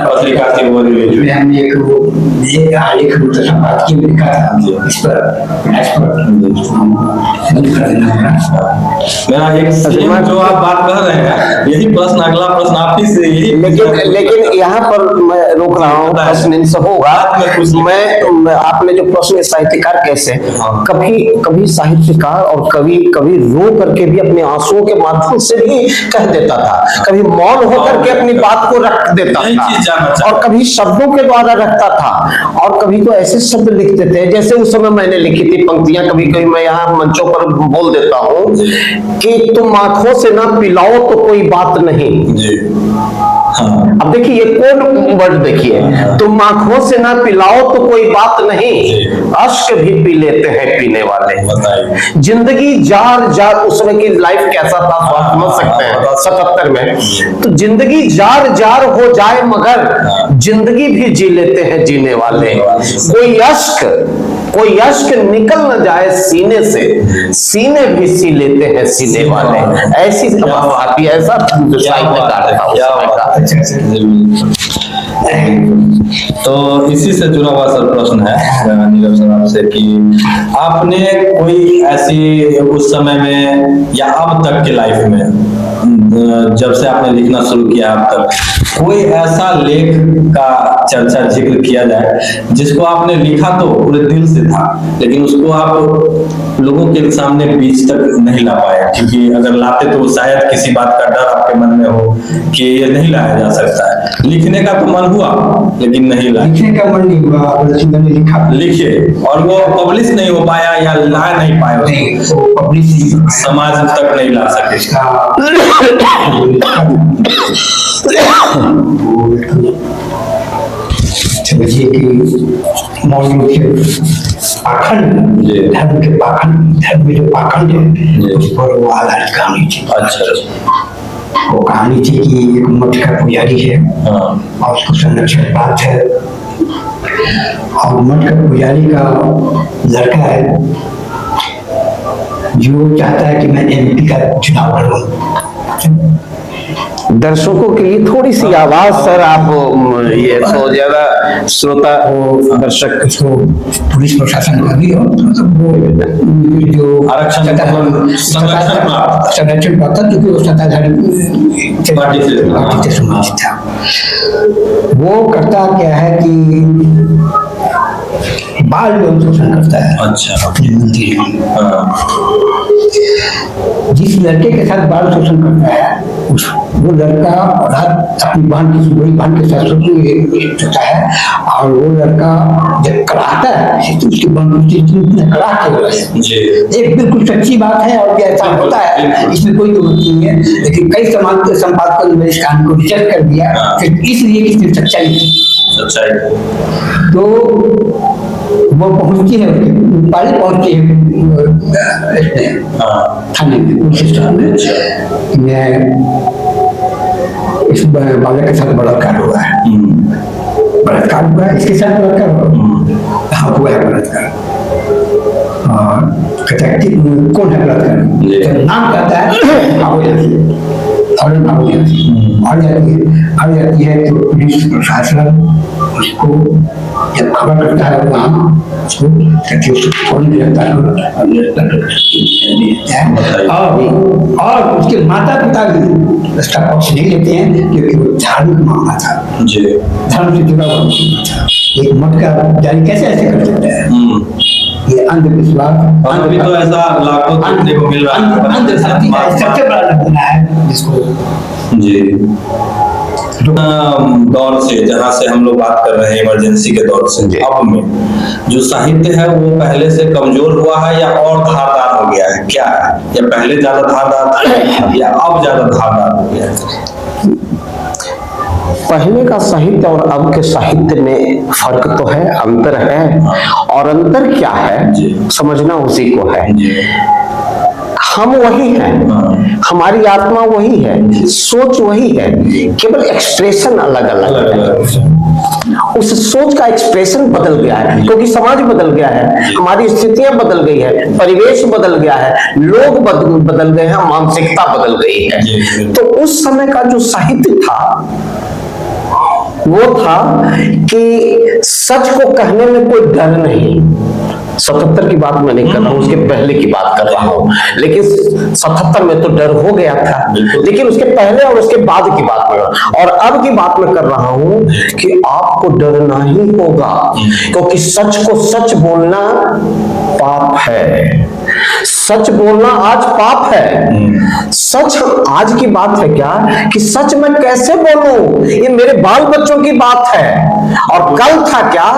पत्रिका थी वो हमने एक आलेख बात की लिखा था इस पर मेरा एक जो आप बात कर रहे हैं यही प्रश्न, अगला प्रश्न आप ही से यही। लेकिन यहाँ पर मैं रोक रहा हूँ, प्रश्न इनसे होगा। मैं आपने जो प्रश्न साहित्यकार कैसे, कभी साहित्यकार और कभी रो करके भी अपने आंसुओं के माध्यम से भी कह देता था, कभी मौन होकर के अपनी बात को रख देता था, और कभी शब्दों के द्वारा रखता था, और कभी तो ऐसे शब्द लिखते थे जैसे उस समय मैंने लिखी थी पंक्तियां, कभी कभी मैं यहाँ मंचों पर बोल देता हूँ कि तुम आंखों से ना पिलाओ तो कोई बात नहीं। अब देखिए ये कौन वर्ड देखिए, तुम आंखों से ना पिलाओ तो कोई बात नहीं, अश्क भी पी लेते हैं पीने वाले। जिंदगी जार जार, उस समय की लाइफ कैसा था तो आप समझ सकते हैं 77 में। तो जिंदगी जार जार हो जाए मगर जिंदगी भी जी लेते हैं जीने वाले। कोई अश्क निकल न जाए सीने से, सीने भी सी लेते हैं सीने वाले। ऐसी आती, ऐसा साहित्यकार था। तो इसी से जुड़ा हुआ सर प्रश्न है नीरव सर आपसे कि आपने कोई ऐसी उस समय में या अब तक के लाइफ में, जब से आपने लिखना शुरू किया अब तक, कोई ऐसा लेख का चर्चा जिक्र किया जाए जिसको आपने लिखा तो पूरे दिल से था, लेकिन उसको आप लोगों के सामने बीच तक नहीं ला पाए, क्योंकि अगर लाते तो शायद किसी बात का डर आपके मन में हो कि ये नहीं लाया जा सकता है, लिखने का तो मन हुआ लेकिन नहीं लाए। लिखने का मन नहीं हुआ, मैंने लिखा, लिखे और वो पब्लिश नहीं हो पाया या ला नहीं पाए, नहीं वो पब्लिश नहीं हो पाया। समाज तक नहीं ला सके। समझिए कि मौन रूप से पाखंड, धर्म के पाखंड, धर्म में जो पाखंड है उस पर वो आधारित कहानी थी। अच्छा, वो कहानी थी कि एक मठ का पुजारी है और उसको संरक्षण प्राप्त है, और मठ का पुजारी का लड़का है जो चाहता है कि मैं एमपी का चुनाव लड़ूं। दर्शकों के लिए थोड़ी सी आवाज सर, आप ये तो ज्यादा श्रोता दर्शक उसको पुलिस प्रशासन का भी और मतलब वो जो आरक्षण संरक्षण पाता, क्योंकि वो सत्ताधारी पार्टी से संबंधित था। वो करता क्या है कि बाल यौन शोषण करता है। अच्छा, अपने मंदिर में जिस लड़के के साथ बाल शोषण करता है वो लड़का रात अपनी बहन की बड़ी बहन के साथ सोता है, और वो लड़का जब कराहता है तो उसकी बहन करा के एक बिल्कुल सच्ची बात है, और ऐसा होता है, इसमें कोई दुर्मत नहीं है। लेकिन कई समाज के संपादकों ने इस कहानी को रिजेक्ट कर दिया, इसलिए इसमें सच्चाई तो वो पहुंचती है, पहले पहुंचती है थाने में, पुलिस स्टेशन में, मैं इस बालक के साथ बलात्कार हुआ है, बलात्कार हुआ है, इसके साथ बलात्कार हुआ, हाँ हुआ है बलात्कार। और कहता है कि कौन है बलात्कार, जब नाम कहता है आओ आ जाती है तो पुलिस प्रशासन उसको जब खबर करता है वहाँ उसको और उसके माता पिता भी उसका पक्ष नहीं लेते हैं, क्योंकि वो धार्मिक मामला था, धर्म से जुड़ा हुआ मामला था। एक मठ का जारी कैसे ऐसे कर सकता है, ये अंधविश्वास। अभी तो ऐसा लाखों देखने को मिल रहा है, सबसे बड़ा नमूना है जिसको जी। दौर से जहाँ से हम लोग बात कर रहे हैं, इमरजेंसी के दौर से अब में जो साहित्य है वो पहले से कमजोर हुआ है या और धारदार हो गया है, क्या है, या पहले ज्यादा धारदार था या अब ज्यादा धारदार हो गया है? पहले का साहित्य और अब के साहित्य में फर्क तो है, अंतर है, और अंतर क्या है समझना उसी को है। हम वही हैं, हमारी आत्मा वही है, सोच वही है, केवल एक्सप्रेशन अलग अलग है। उस सोच का एक्सप्रेशन बदल गया है, क्योंकि समाज बदल गया है, हमारी स्थितियां बदल गई है, परिवेश बदल गया है, लोग बदल गए हैं, मानसिकता बदल गई है। तो उस समय का जो साहित्य था वो था कि सच को कहने में कोई डर नहीं। 77 की बात मैं नहीं कर रहा हूँ, उसके पहले की बात कर रहा हूँ, लेकिन 77 में तो डर हो गया था, लेकिन उसके पहले और उसके बाद की बात कर रहा हूँ। और अब की बात मैं कर रहा हूँ कि आपको डरना ही होगा, क्योंकि सच को सच बोलना पाप है, सच बोलना आज पाप है। सच आज की बात है क्या कि सच मैं कैसे बोलूं, ये मेरे बाल बच्चों की बात है, और कल था क्या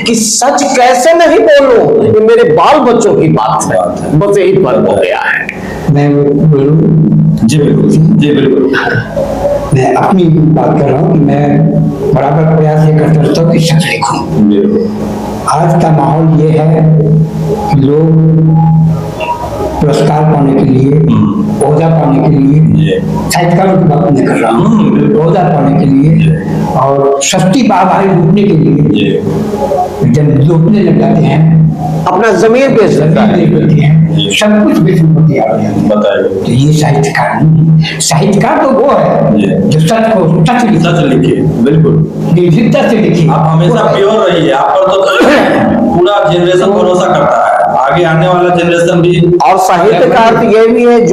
कि सच कैसे नहीं बोलूं, ये मेरे बाल बच्चों की बात है। बस यही फर्क हो गया है। मैं बोलूं? जी बिल्कुल, जी बिल्कुल। मैं अपनी बात कर रहा हूँ कि मैं बराबर प्रयास ये करता रहता हूँ कि सच लिखूं। आज का माहौल ये है कि लोग पुरस्कार पाने के लिए, ओहदा पाने के लिए, साहित्यकारों की बात नहीं कर रहा हूँ, ओहदा पाने के लिए और सस्ती वाहवाही लूटने के लिए जब लूटने लग जाते हैं, अपना जमीर बेच देते हैं, सब कुछ बेचने बताइए। तो ये साहित्यकार नहीं, साहित्यकार तो वो है जो सच को सच लिखे, बिल्कुल निर्भीकता से लिखे। आप हमेशा प्योर रहिए, आप पर तो पूरा जनरेशन भरोसा करता है। आगे आने वाला जनरेशन भी। और साहित्य का अर्थ ये भी है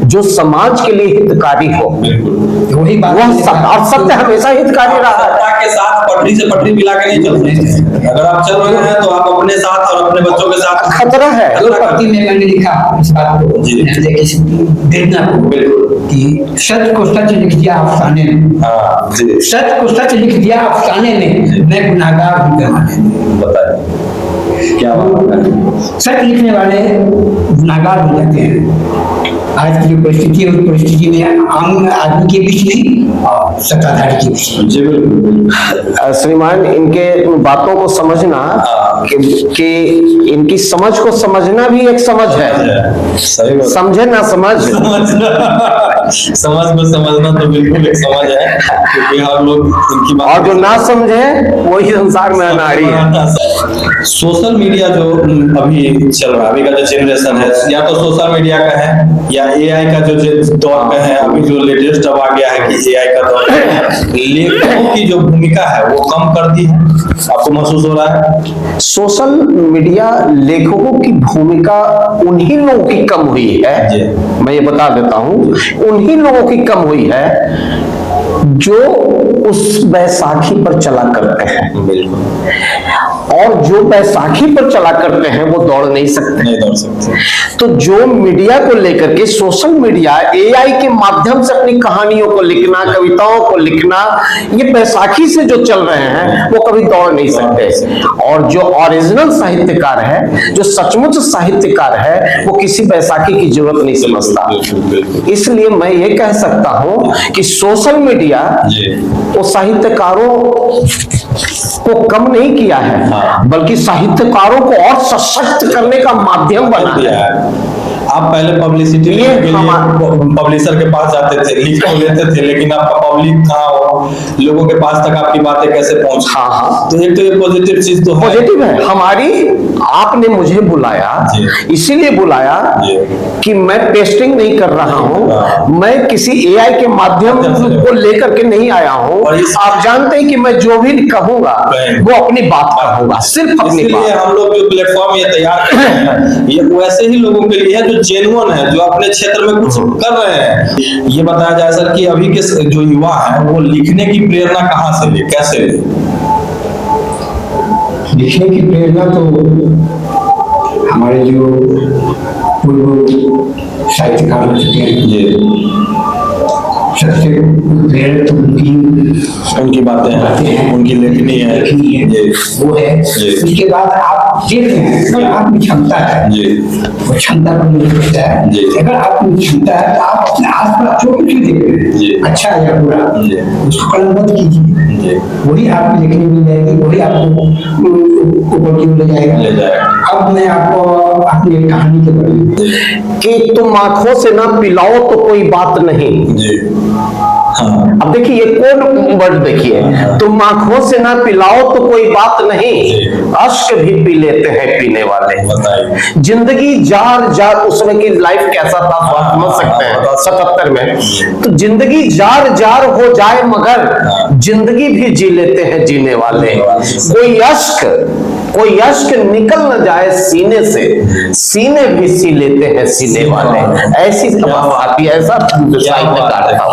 जो समाज के लिए हितकारी हो। वही बात और सत्य हमेशा हितकारी रहा है। सत्ता के साथ पटरी से पटरी मिला के नहीं चलते। अगर आप चल रहे हैं तो आप अपने साथ और अपने बच्चों के साथ खतरा है। पति में मैंने लिखा इस बात को देखना कि सच को सच लिख दिया अफसाने में, सच को सच लिख दिया अफसाने में, मैं गुनाहगार हूं जमाने में। बताइए क्या बात है। सच लिखने वाले गुनाहगार हो जाते हैं। आज की जो परिस्थिति है उस परिस्थिति में आम आदमी के बीच नहीं और सत्ताधारी के बीच में। जी बिल्कुल। श्रीमान, इनके बातों को समझना कि इनकी समझ को समझना भी एक समझ है। सही बात। समझे ना समझ समझ को समझना तो बिल्कुल एक समझ है, क्योंकि हम लोग इनकी बात और जो ना समझे वही संसार में अनाड़ी है। सोशल मीडिया जो अभी चल रहा है, अभी का जो जनरेशन है, या तो सोशल मीडिया का है या एआई का जो दौर का है। अभी जो लेटेस्ट अब आ गया है कि एआई का दौर है, लेखकों की जो भूमिका है वो कम कर दी है, आपको महसूस हो रहा है? सोशल मीडिया लेखकों की भूमिका उन्हीं लोगों की कम हुई है, मैं ये बता देता हूं, उन्हीं लोगों की कम हुई है जो उस बैसाखी पर चला करते हैं। बिल्कुल। और जो बैसाखी पर चला करते हैं वो दौड़ नहीं सकते। नहीं दौड़ सकते। तो जो मीडिया को लेकर के सोशल मीडिया एआई के माध्यम से अपनी कहानियों को लिखना, कविताओं को लिखना, ये बैसाखी से जो चल रहे हैं वो कभी दौड़ नहीं सकते। और जो ओरिजिनल साहित्यकार है, जो सचमुच साहित्यकार है, वो किसी बैसाखी की जरूरत नहीं समझता। इसलिए मैं ये कह सकता हूं कि सोशल मीडिया वो साहित्यकारों को कम नहीं किया है, बल्कि साहित्यकारों को और सशक्त करने का माध्यम बना है। आप पहले पब्लिसिटी के लिए पब्लिशर के पास जाते थे, लिख तो लेते थे, लेकिन आपका पब्लिक कहाँ हो, लोगों के पास तक आपकी बातें कैसे पहुंच। हाँ। तो एक तो ये पॉजिटिव चीज तो है। पॉजिटिव है हमारी। आपने मुझे बुलाया, इसीलिए बुलाया कि मैं पेस्टिंग नहीं कर रहा हूं, मैं किसी एआई के माध्यम को लेकर के नहीं आया हूं। आप जानते हैं कि मैं जो भी कहूंगा वो अपनी बात कहूंगा, सिर्फ अपनी बात। हम लोग जो प्लेटफॉर्म ये तैयार कर रहे हैं, ये वैसे ही लोगों के लिए है जो जेन्युइन है, जो अपने क्षेत्र में कुछ कर रहे हैं। ये बताया जाए सर कि अभी के जो युवा है वो लिखने की प्रेरणा कहाँ से ले, कैसे ले? लिखने की प्रेरणा तो हमारे जो पूर्व साहित्यकार हो चुके हैं, सबसे प्रेरक तो उनकी बातें हैं, उनकी लेखनी है, वो है। उसके बाद आप देख रहे हैं अगर आपकी क्षमता है, वो क्षमता पर निर्भर करता है। अगर आपकी क्षमता है तो आप अपने आसपास जो कुछ भी देख रहे हैं, अच्छा या बुरा, उसको कलमबद्ध कीजिए, वही आपकी लेखनी मिल जाएगी, वही आपको ऊपर की ले जाएगा। अब मैं आपको अपनी कहानी के बारे में कि तुम आंखों से ना पिलाओ तो कोई बात नहीं। हाँ। अब देखिए ये कौन वर्ड देखिए, तुम आंखों से ना पिलाओ तो कोई बात नहीं, अश्क भी पी लेते हैं पीने वाले। जिंदगी जार जार, उस समय की लाइफ कैसा था आप समझ सकते हैं 77 में। तो जिंदगी जार जार हो जाए मगर जिंदगी भी जी लेते हैं जीने वाले। कोई अश्क निकल न जाए सीने से, सीने भी सी लेते हैं सीने वाले। ऐसी बात आती है, ऐसा साहित्यकार था।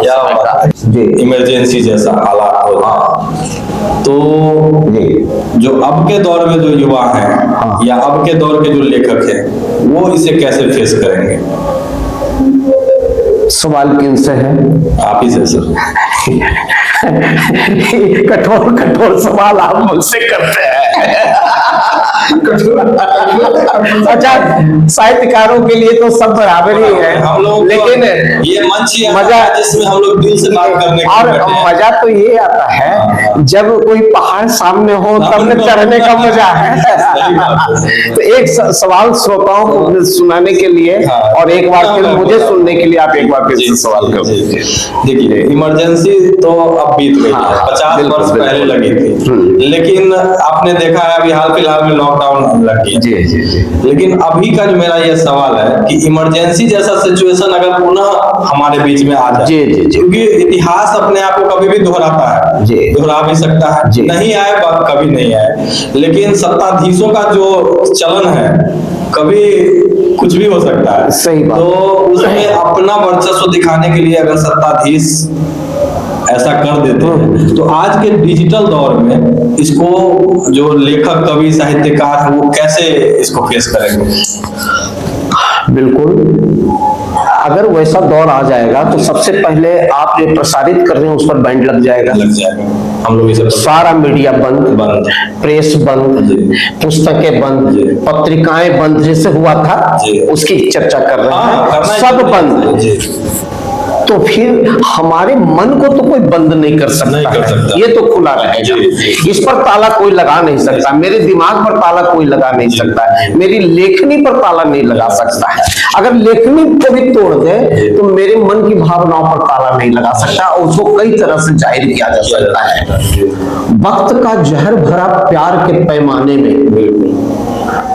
इमरजेंसी जैसा हालात होता। तो जो अब के दौर में जो युवा हैं या अब के दौर के जो लेखक हैं वो इसे कैसे फेस करेंगे? सवाल किनसे है? आप ही से सर। कठोर सवाल आप मुझसे करते हैं। अच्छा, साहित्यकारों के लिए तो सब बराबर ही है, हम लोग, लेकिन ये मंच ही मजा जिसमें हम लोग दिल से बात करने और मजा तो ये आता है जब कोई पहाड़ सामने हो तब न चढ़ने का मजा है। तो एक सवाल श्रोताओं को सुनाने के लिए और एक बार फिर मुझे सुनने के लिए आप एक बार फिर से सवाल करो। देखिए, इमरजेंसी तो अब बीत गई, 50 वर्ष पहले लगी थी, लेकिन आप आपने देखा है अभी हाल फिलहाल में लॉकडाउन लग गया। जी जी जी। लेकिन अभी का जो मेरा ये सवाल है कि इमरजेंसी जैसा सिचुएशन अगर पुनः हमारे बीच में आ जाए, जी जी जी, क्योंकि इतिहास अपने आप को कभी भी दोहराता है, जी, दोहरा भी सकता है, जी, नहीं आए बात कभी नहीं आए, लेकिन सत्ताधीशों का जो चलन है कभी कुछ भी हो सकता है। सही बात। तो उसमें अपना वर्चस्व दिखाने के लिए अगर सत्ताधीश ऐसा कर देते हैं तो आज के डिजिटल दौर में इसको जो लेखक कवि साहित्यकार है वो कैसे इसको फेस करेंगे? बिल्कुल, अगर वैसा दौर आ जाएगा तो सबसे पहले आप जो प्रसारित कर रहे हैं उस पर बैन लग जाएगा। हम लोग इसे सारा मीडिया बंद, प्रेस बंद, पुस्तकें बंद, पत्रिकाएं बंद, जैसे हुआ था उसकी चर्चा कर रहे हैं, सब बंद। तो फिर हमारे मन को तो कोई बंद नहीं कर सकता, ये तो खुला रहेगा। इस पर ताला कोई लगा नहीं सकता, मेरे दिमाग पर ताला कोई लगा नहीं सकता, मेरी लेखनी पर ताला नहीं लगा सकता है। अगर लेखनी को भी तोड़ दे तो मेरे मन की भावनाओं पर ताला नहीं लगा सकता, उसको कई तरह से जाहिर किया जा सकता है। वक्त का जहर भरा प्यार के पैमाने में,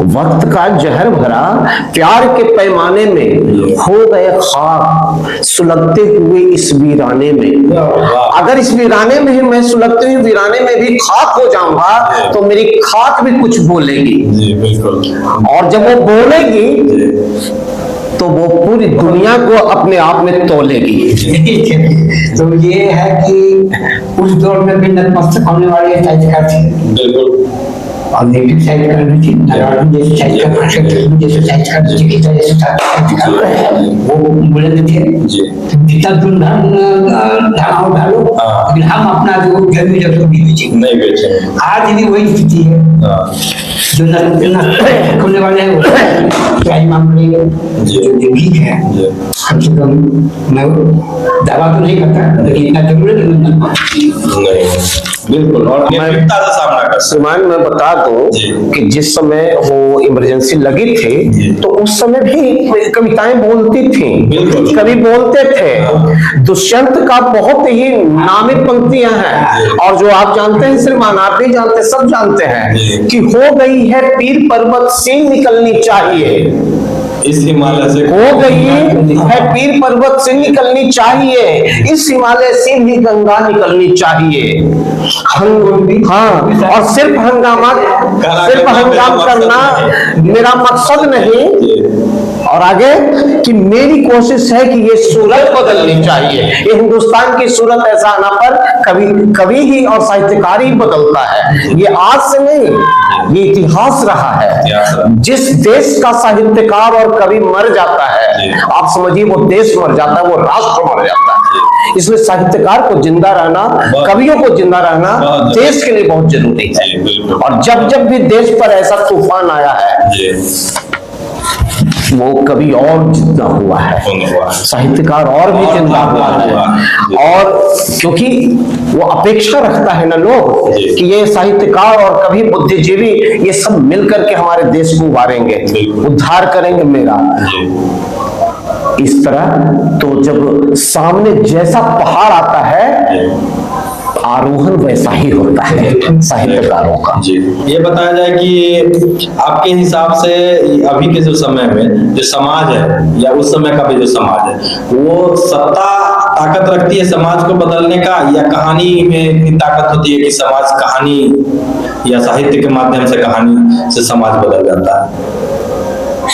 वक्त का जहर भरा प्यार के पैमाने में हो गए खाक सुलगते हुए इस वीराने में। अगर इस वीराने में ही मैं सुलगते हुए वीराने में भी खाक हो जाऊंगा तो मेरी खाक भी कुछ बोलेगी, और जब वो बोलेगी तो वो पूरी दुनिया को अपने आप में तोलेगी। तो ये है कि उस दौर में भी नतमस्तक होने वाले साहित्यकार थे, बिल्कुल, और नेटिव साहित्यकार भी थे, नारायण जैसे साहित्यकार, जैसे साहित्यकार, जैसे साहित्यकार वो बुलंद थे, जितना धूमधाम डालो, लेकिन हम अपना जो जमीन जगह नहीं बेचे। आज भी वही स्थिति है, जो खोलने वाले हैं क्या मामले जो ठीक है, कम से कम मैं दावा तो नहीं करता, लेकिन इतना जरूर है नहीं, बिल्कुल। और श्रीमान मैं बता दूं कि जिस समय वो इमरजेंसी लगी थी तो उस समय भी कविताएं बोलती थी, कवि बोलते थे। दुष्यंत का बहुत ही नामी पंक्तियां हैं, और जो आप जानते हैं श्रीमान, आप भी जानते, सब जानते हैं कि हो गई है पीर पर्वत से निकलनी चाहिए, इस हिमालय से हो गई है पीर पर्वत से निकलनी चाहिए, इस हिमालय से भी गंगा निकलनी चाहिए। हाँ, और सिर्फ हंगामा करना मेरा मकसद नहीं, और आगे कि मेरी कोशिश है कि ये सूरत बदलनी चाहिए। ये हिंदुस्तान की सूरत ऐसा आना पर कवि ही और साहित्यकार ही बदलता है, ये आज से नहीं, ये इतिहास रहा है। जिस देश का साहित्यकार और कवि मर जाता है, आप समझिए वो देश मर जाता है, वो राष्ट्र मर जाता है। इसलिए साहित्यकार को जिंदा रहना, कवियों को जिंदा रहना देश के लिए बहुत जरूरी है। और जब जब भी देश पर ऐसा तूफान आया है वो कभी और जिंदा हुआ है, साहित्यकार और भी जिंदा हुआ है। और क्योंकि वो अपेक्षा रखता है ना लोग कि ये साहित्यकार और कभी बुद्धिजीवी ये सब मिलकर के हमारे देश को उबारेंगे, उद्धार करेंगे मेरा। इस तरह तो जब सामने जैसा पहाड़ आता है आरोहण वैसा ही होता है साहित्यकारों का। ये बताया जाए कि आपके हिसाब से अभी के जो समय में जो समाज है या उस समय का भी जो समाज है वो सत्ता ताकत रखती है समाज को बदलने का, या कहानी में इतनी ताकत होती है कि समाज कहानी या साहित्य के माध्यम से कहानी से समाज बदल जाता है?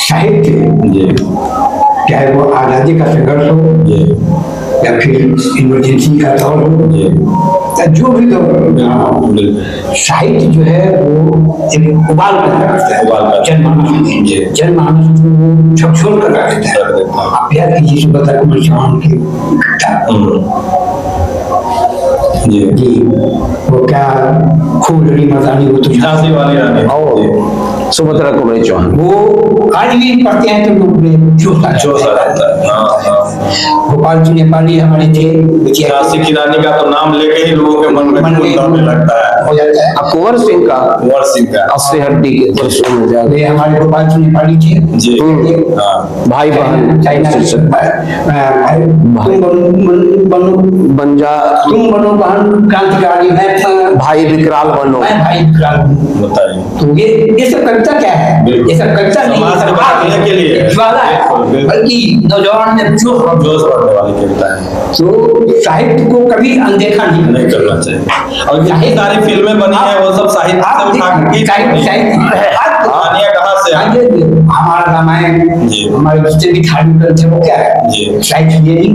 साहित्य चाहे वो आजादी का संघर्ष हो या फिर इमरजेंसी का दौर हो, जो भी दौर, साहित्य जो है वो एक उबाल पैदा करता है जनमानस को झकझोर कर रख देता है। आप याद कीजिए सुबह कुमार चौहान की जी वो क्या खूब लड़ी मर्दानी, वो तो झांसी वाली रानी सुभद्रा कुमारी चौहान, वो आज भी पढ़ते हैं तो लोग जोश आ जाता है। गोपाल जी नेपाली हमारे थे, झांसी की रानी का तो नाम लेके ही लोगों के मन में खून दौड़ने लगता है। हो जाता है। कुंवर सिंह का कुंवर सिंह का 80 हड्डी के वर्षों में ज्यादा वे हमारे गोपाल जी नेपाली थे जी। हाँ। भाई बहन चाइना तुम बनो बहन क्रांतिकारी, मैं भाई विकराल बनो। भाई विकराल बनो। बताइए। तो ये सब कविता क्या है? ये सब कविता नहीं, समाज ये को सब बचाने के लिए ज्वाला है, बल्कि नौजवान में जोश बढ़ने वाली कविता है। तो साहित्य को कभी अनदेखा नहीं करना चाहिए। और जितनी सारी फिल्में बनी है वो सब साहित्य से उठा के कहानियां कहाँ से आई? हमारा रामायण, हमारे जितने भी धार्मिक ग्रंथ है वो क्या है? साहित्य ये नहीं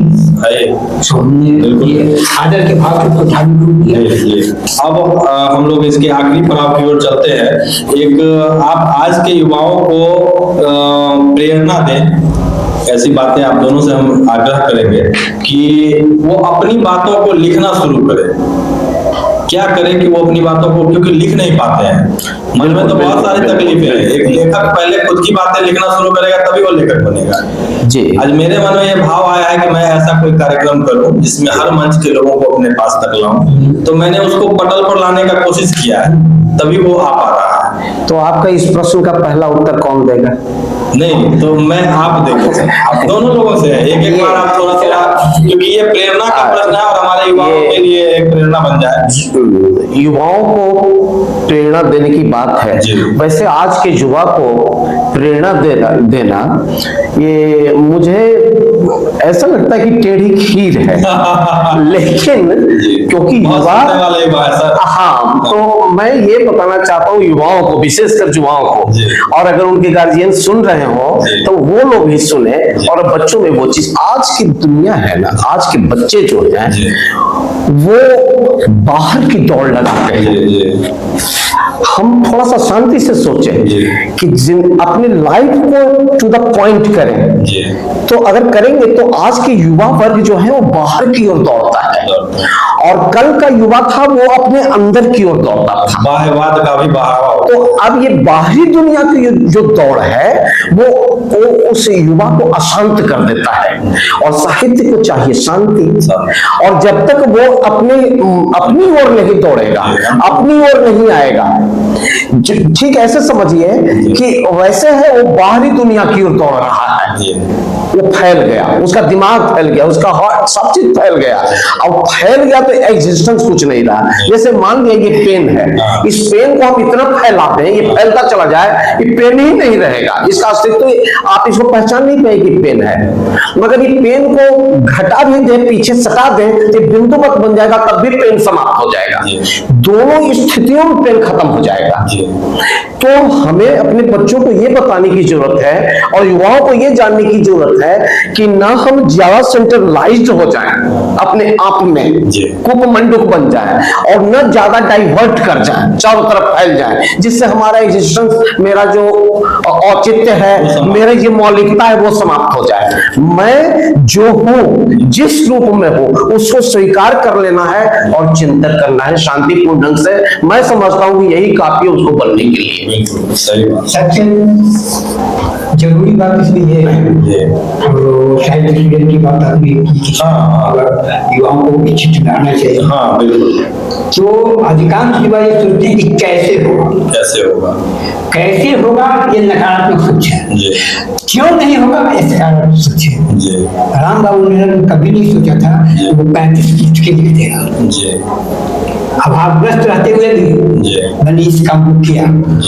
आदर के भाव को धार्मिक रूप दिया। अब हम लोग इसके आखिरी पड़ाव की ओर चलते हैं। एक आप आज के युवाओं को प्रेरणा दें, ऐसी बातें आप दोनों से हम आग्रह करेंगे कि वो अपनी बातों को लिखना शुरू करें। क्या करें कि वो अपनी बातों को, क्योंकि लिख नहीं पाते हैं, मन में तो बहुत सारी तकलीफें हैं। एक लेखक पहले खुद की बातें लिखना शुरू करेगा तभी वो लेखक बनेगा जी। आज मेरे मन में ये भाव आया है कि मैं ऐसा कोई कार्यक्रम करूं जिसमें हर मंच के लोगों को अपने पास तक लाऊं, तो मैंने उसको पटल पर लाने का कोशिश किया है, तभी वो आ पा रहा है। तो आपका इस प्रश्न का पहला उत्तर कौन देगा? नहीं तो मैं आप देखो, आप दोनों लोगों से एक बार आप थोड़ा थोड़ा, क्योंकि ये प्रेरणा का प्रश्न है और हमारे युवाओं के लिए एक प्रेरणा बन जाए। युवाओं को प्रेरणा देने की बात है। वैसे आज के युवा को प्रेरणा देना ये मुझे ऐसा लगता है कि टेढ़ी खीर है। लेकिन क्योंकि युवा, हाँ, तो मैं ये बताना चाहता हूँ युवाओं को, विशेषकर युवाओं को, और अगर उनके गार्जियन सुन रहे हो तो वो लोग भी सुने और बच्चों में वो चीज, आज की दुनिया है ना, आज के बच्चे जो हैं वो बाहर की दौड़ लगाते हैं। हम थोड़ा सा शांति से सोचें कि अपने लाइफ को टू द पॉइंट करें। तो अगर करेंगे तो आज के युवा वर्ग जो है वो बाहर की ओर दौड़ता है, और कल का युवा था वो अपने अंदर की ओर दौड़ता था। बाह्यवाद का भी बहावा। तो अब ये बाहरी दुनिया की जो दौड़ है वो उस युवा को अशांत कर देता है, और साहित्य को चाहिए शांति। और जब तक वो अपनी ओर नहीं दौड़ेगा, अपनी ओर नहीं आएगा, ठीक ऐसे समझिए कि वैसे है वो बाहरी दुनिया की ओर दौड़ रहा है, वो फैल गया, उसका दिमाग फैल गया, उसका हार्ट, सब चीज फैल गया। अब फैल गया तो एग्जिस्टेंस कुछ नहीं रहा। जैसे मान लिया ये पेन है, इस पेन को हम इतना फैलाते हैं, ये फैलता चला जाए, ये पेन ही नहीं रहेगा, इसका अस्तित्व आप इसको पहचान नहीं पाएंगे कि पेन है। मगर ये पेन को घटा भी दे, पीछे सटा दे, ये बिंदु मत बन जाएगा, तब भी पेन समाप्त हो जाएगा। दोनों स्थितियों में पेन खत्म हो जाएगा। तो हमें अपने बच्चों को ये बताने की जरूरत है और युवाओं को ये जानने की जरूरत है कि ना हम ज्यादा सेंट्रलाइज्ड हो जाएं अपने आप में, कुपमंडुक बन जाए, और न ज्यादा डाइवर्ट कर जाए, चारों तरफ फैल जाए, जिससे हमारा एग्जिस्टेंस, मेरा जो औचित्य है, मेरी जो मौलिकता है, वो समाप्त हो जाए। मैं जो हूं, जिस रूप में हूं, उसको स्वीकार कर लेना है और चिंतन करना है शांतिपूर्ण ढंग से। मैं समझता हूं कि यही काफी है उसको बनने के लिए। सही बात। सबसे जरूरी बात इसमें ये है, साहित्य की बात आपने की, युवाओं को शिक्षित बनाना चाहिए। हाँ बिल्कुल। तो अधिकांश युवा ये सोचते हैं कि कैसे होगा, कैसे होगा, कैसे होगा, ये नकारात्मक सोच है। क्यों नहीं होगा, ये सकारात्मक सोच है। राम बाबू ने कभी नहीं सोचा था वो 35 किस्त के लिख देगा। अभावग्रस्त रहते हुए भी मैंने इस काम को किया।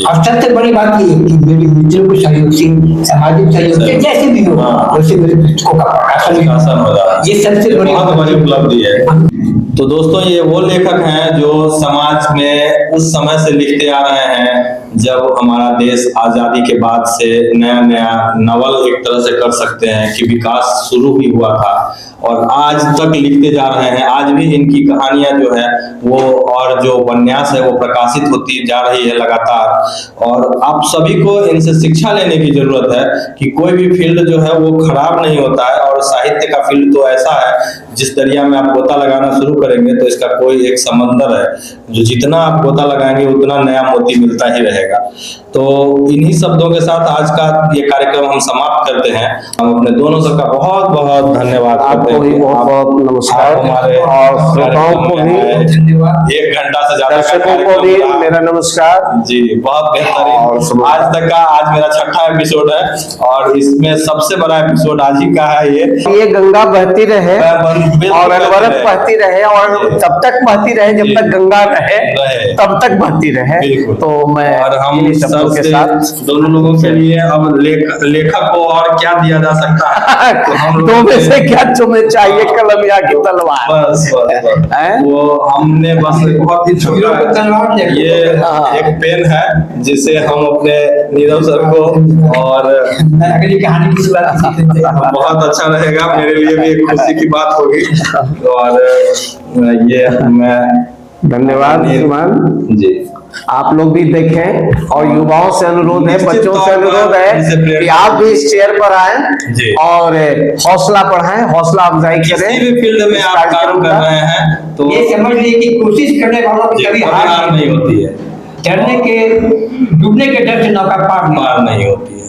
और सबसे बड़ी बात ये कि मेरे मित्रों को सहयोग से, सामाजिक सहयोग से, जैसे भी हो वैसे मेरे पुस्तकों का प्रकाशन हो रहा है। ये सबसे बड़ी उपलब्धि है। तो दोस्तों ये वो लेखक हैं जो समाज में उस समय से लिखते आ रहे हैं जब हमारा देश आजादी के बाद से नया नया नवल एक तरह से कर सकते हैं कि विकास शुरू ही हुआ था, और आज तक लिखते जा रहे हैं। आज भी इनकी कहानियां जो है वो, और जो उपन्यास है वो प्रकाशित होती जा रही है लगातार। और आप सभी को इनसे शिक्षा लेने की जरूरत है कि कोई भी फील्ड जो है वो खराब नहीं होता है, और साहित्य का फील्ड तो ऐसा है जिस दरिया में आप गोता लगाना शुरू करेंगे तो इसका कोई एक समंदर है, जो जितना आप गोता लगाएंगे उतना नया मोती मिलता ही रहेगा। तो इन्हीं शब्दों के साथ आज का ये कार्यक्रम हम समाप्त करते हैं। हम अपने दोनों सबका बहुत बहुत धन्यवाद करते आपको भी हैं। बहुत बहुत नमस्कार, हमारे और श्रोताओं को भी, धन्यवाद। 1 घंटा से ज्यादा का दर्शकों को कार्यक्रम भी रहा। मेरा नमस्कार जी, बहुत और बेहतरीन। आज तक का आज मेरा 6ठा एपिसोड है और इसमें सबसे बड़ा एपिसोड आज ही का है ये। गंगा बहती रहे बिल्कुल और बहती अनवरत रहे। बहती रहे, और तब तक बहती रहे जब जी। तक गंगा रहे, तब तक बहती रहे। बिल्कुल। तो मैं और हम इन्हीं शब्दों के साथ दोनों लोगों के लिए अब लेखक को और क्या दिया जा सकता है? तो हम लोग दो में से क्या तुम्हें चाहिए, कलम या की तलवार? बस हैं? वो हमने बस बहुत ही छोटा तलवार ये एक पेन है जिसे हम अपने नीरव सर को, और अगली कहानी की शुरुआत इसी से करते हैं। बहुत अच्छा रहेगा, मेरे लिए भी एक खुशी की बात होगी। और ये मैं धन्यवाद श्रीमान जी, आप लोग भी देखें, और युवाओं से अनुरोध है, निश्चित बच्चों से तौर पर अनुरोध इनसे है प्रेरणा कि आप भी इस चेयर पर जी। आए और हौसला बढ़ाएं, हौसला अफजाई करें। किसी भी फील्ड में इस आप काम कार्यक्रम कर का। रहे हैं तो ये समझ लीजिए कि कोशिश करने वालों की जी, कभी कभी हार हार नहीं होती है, डरने के डूबने के डर से नौका पार नहीं पार नहीं होती है।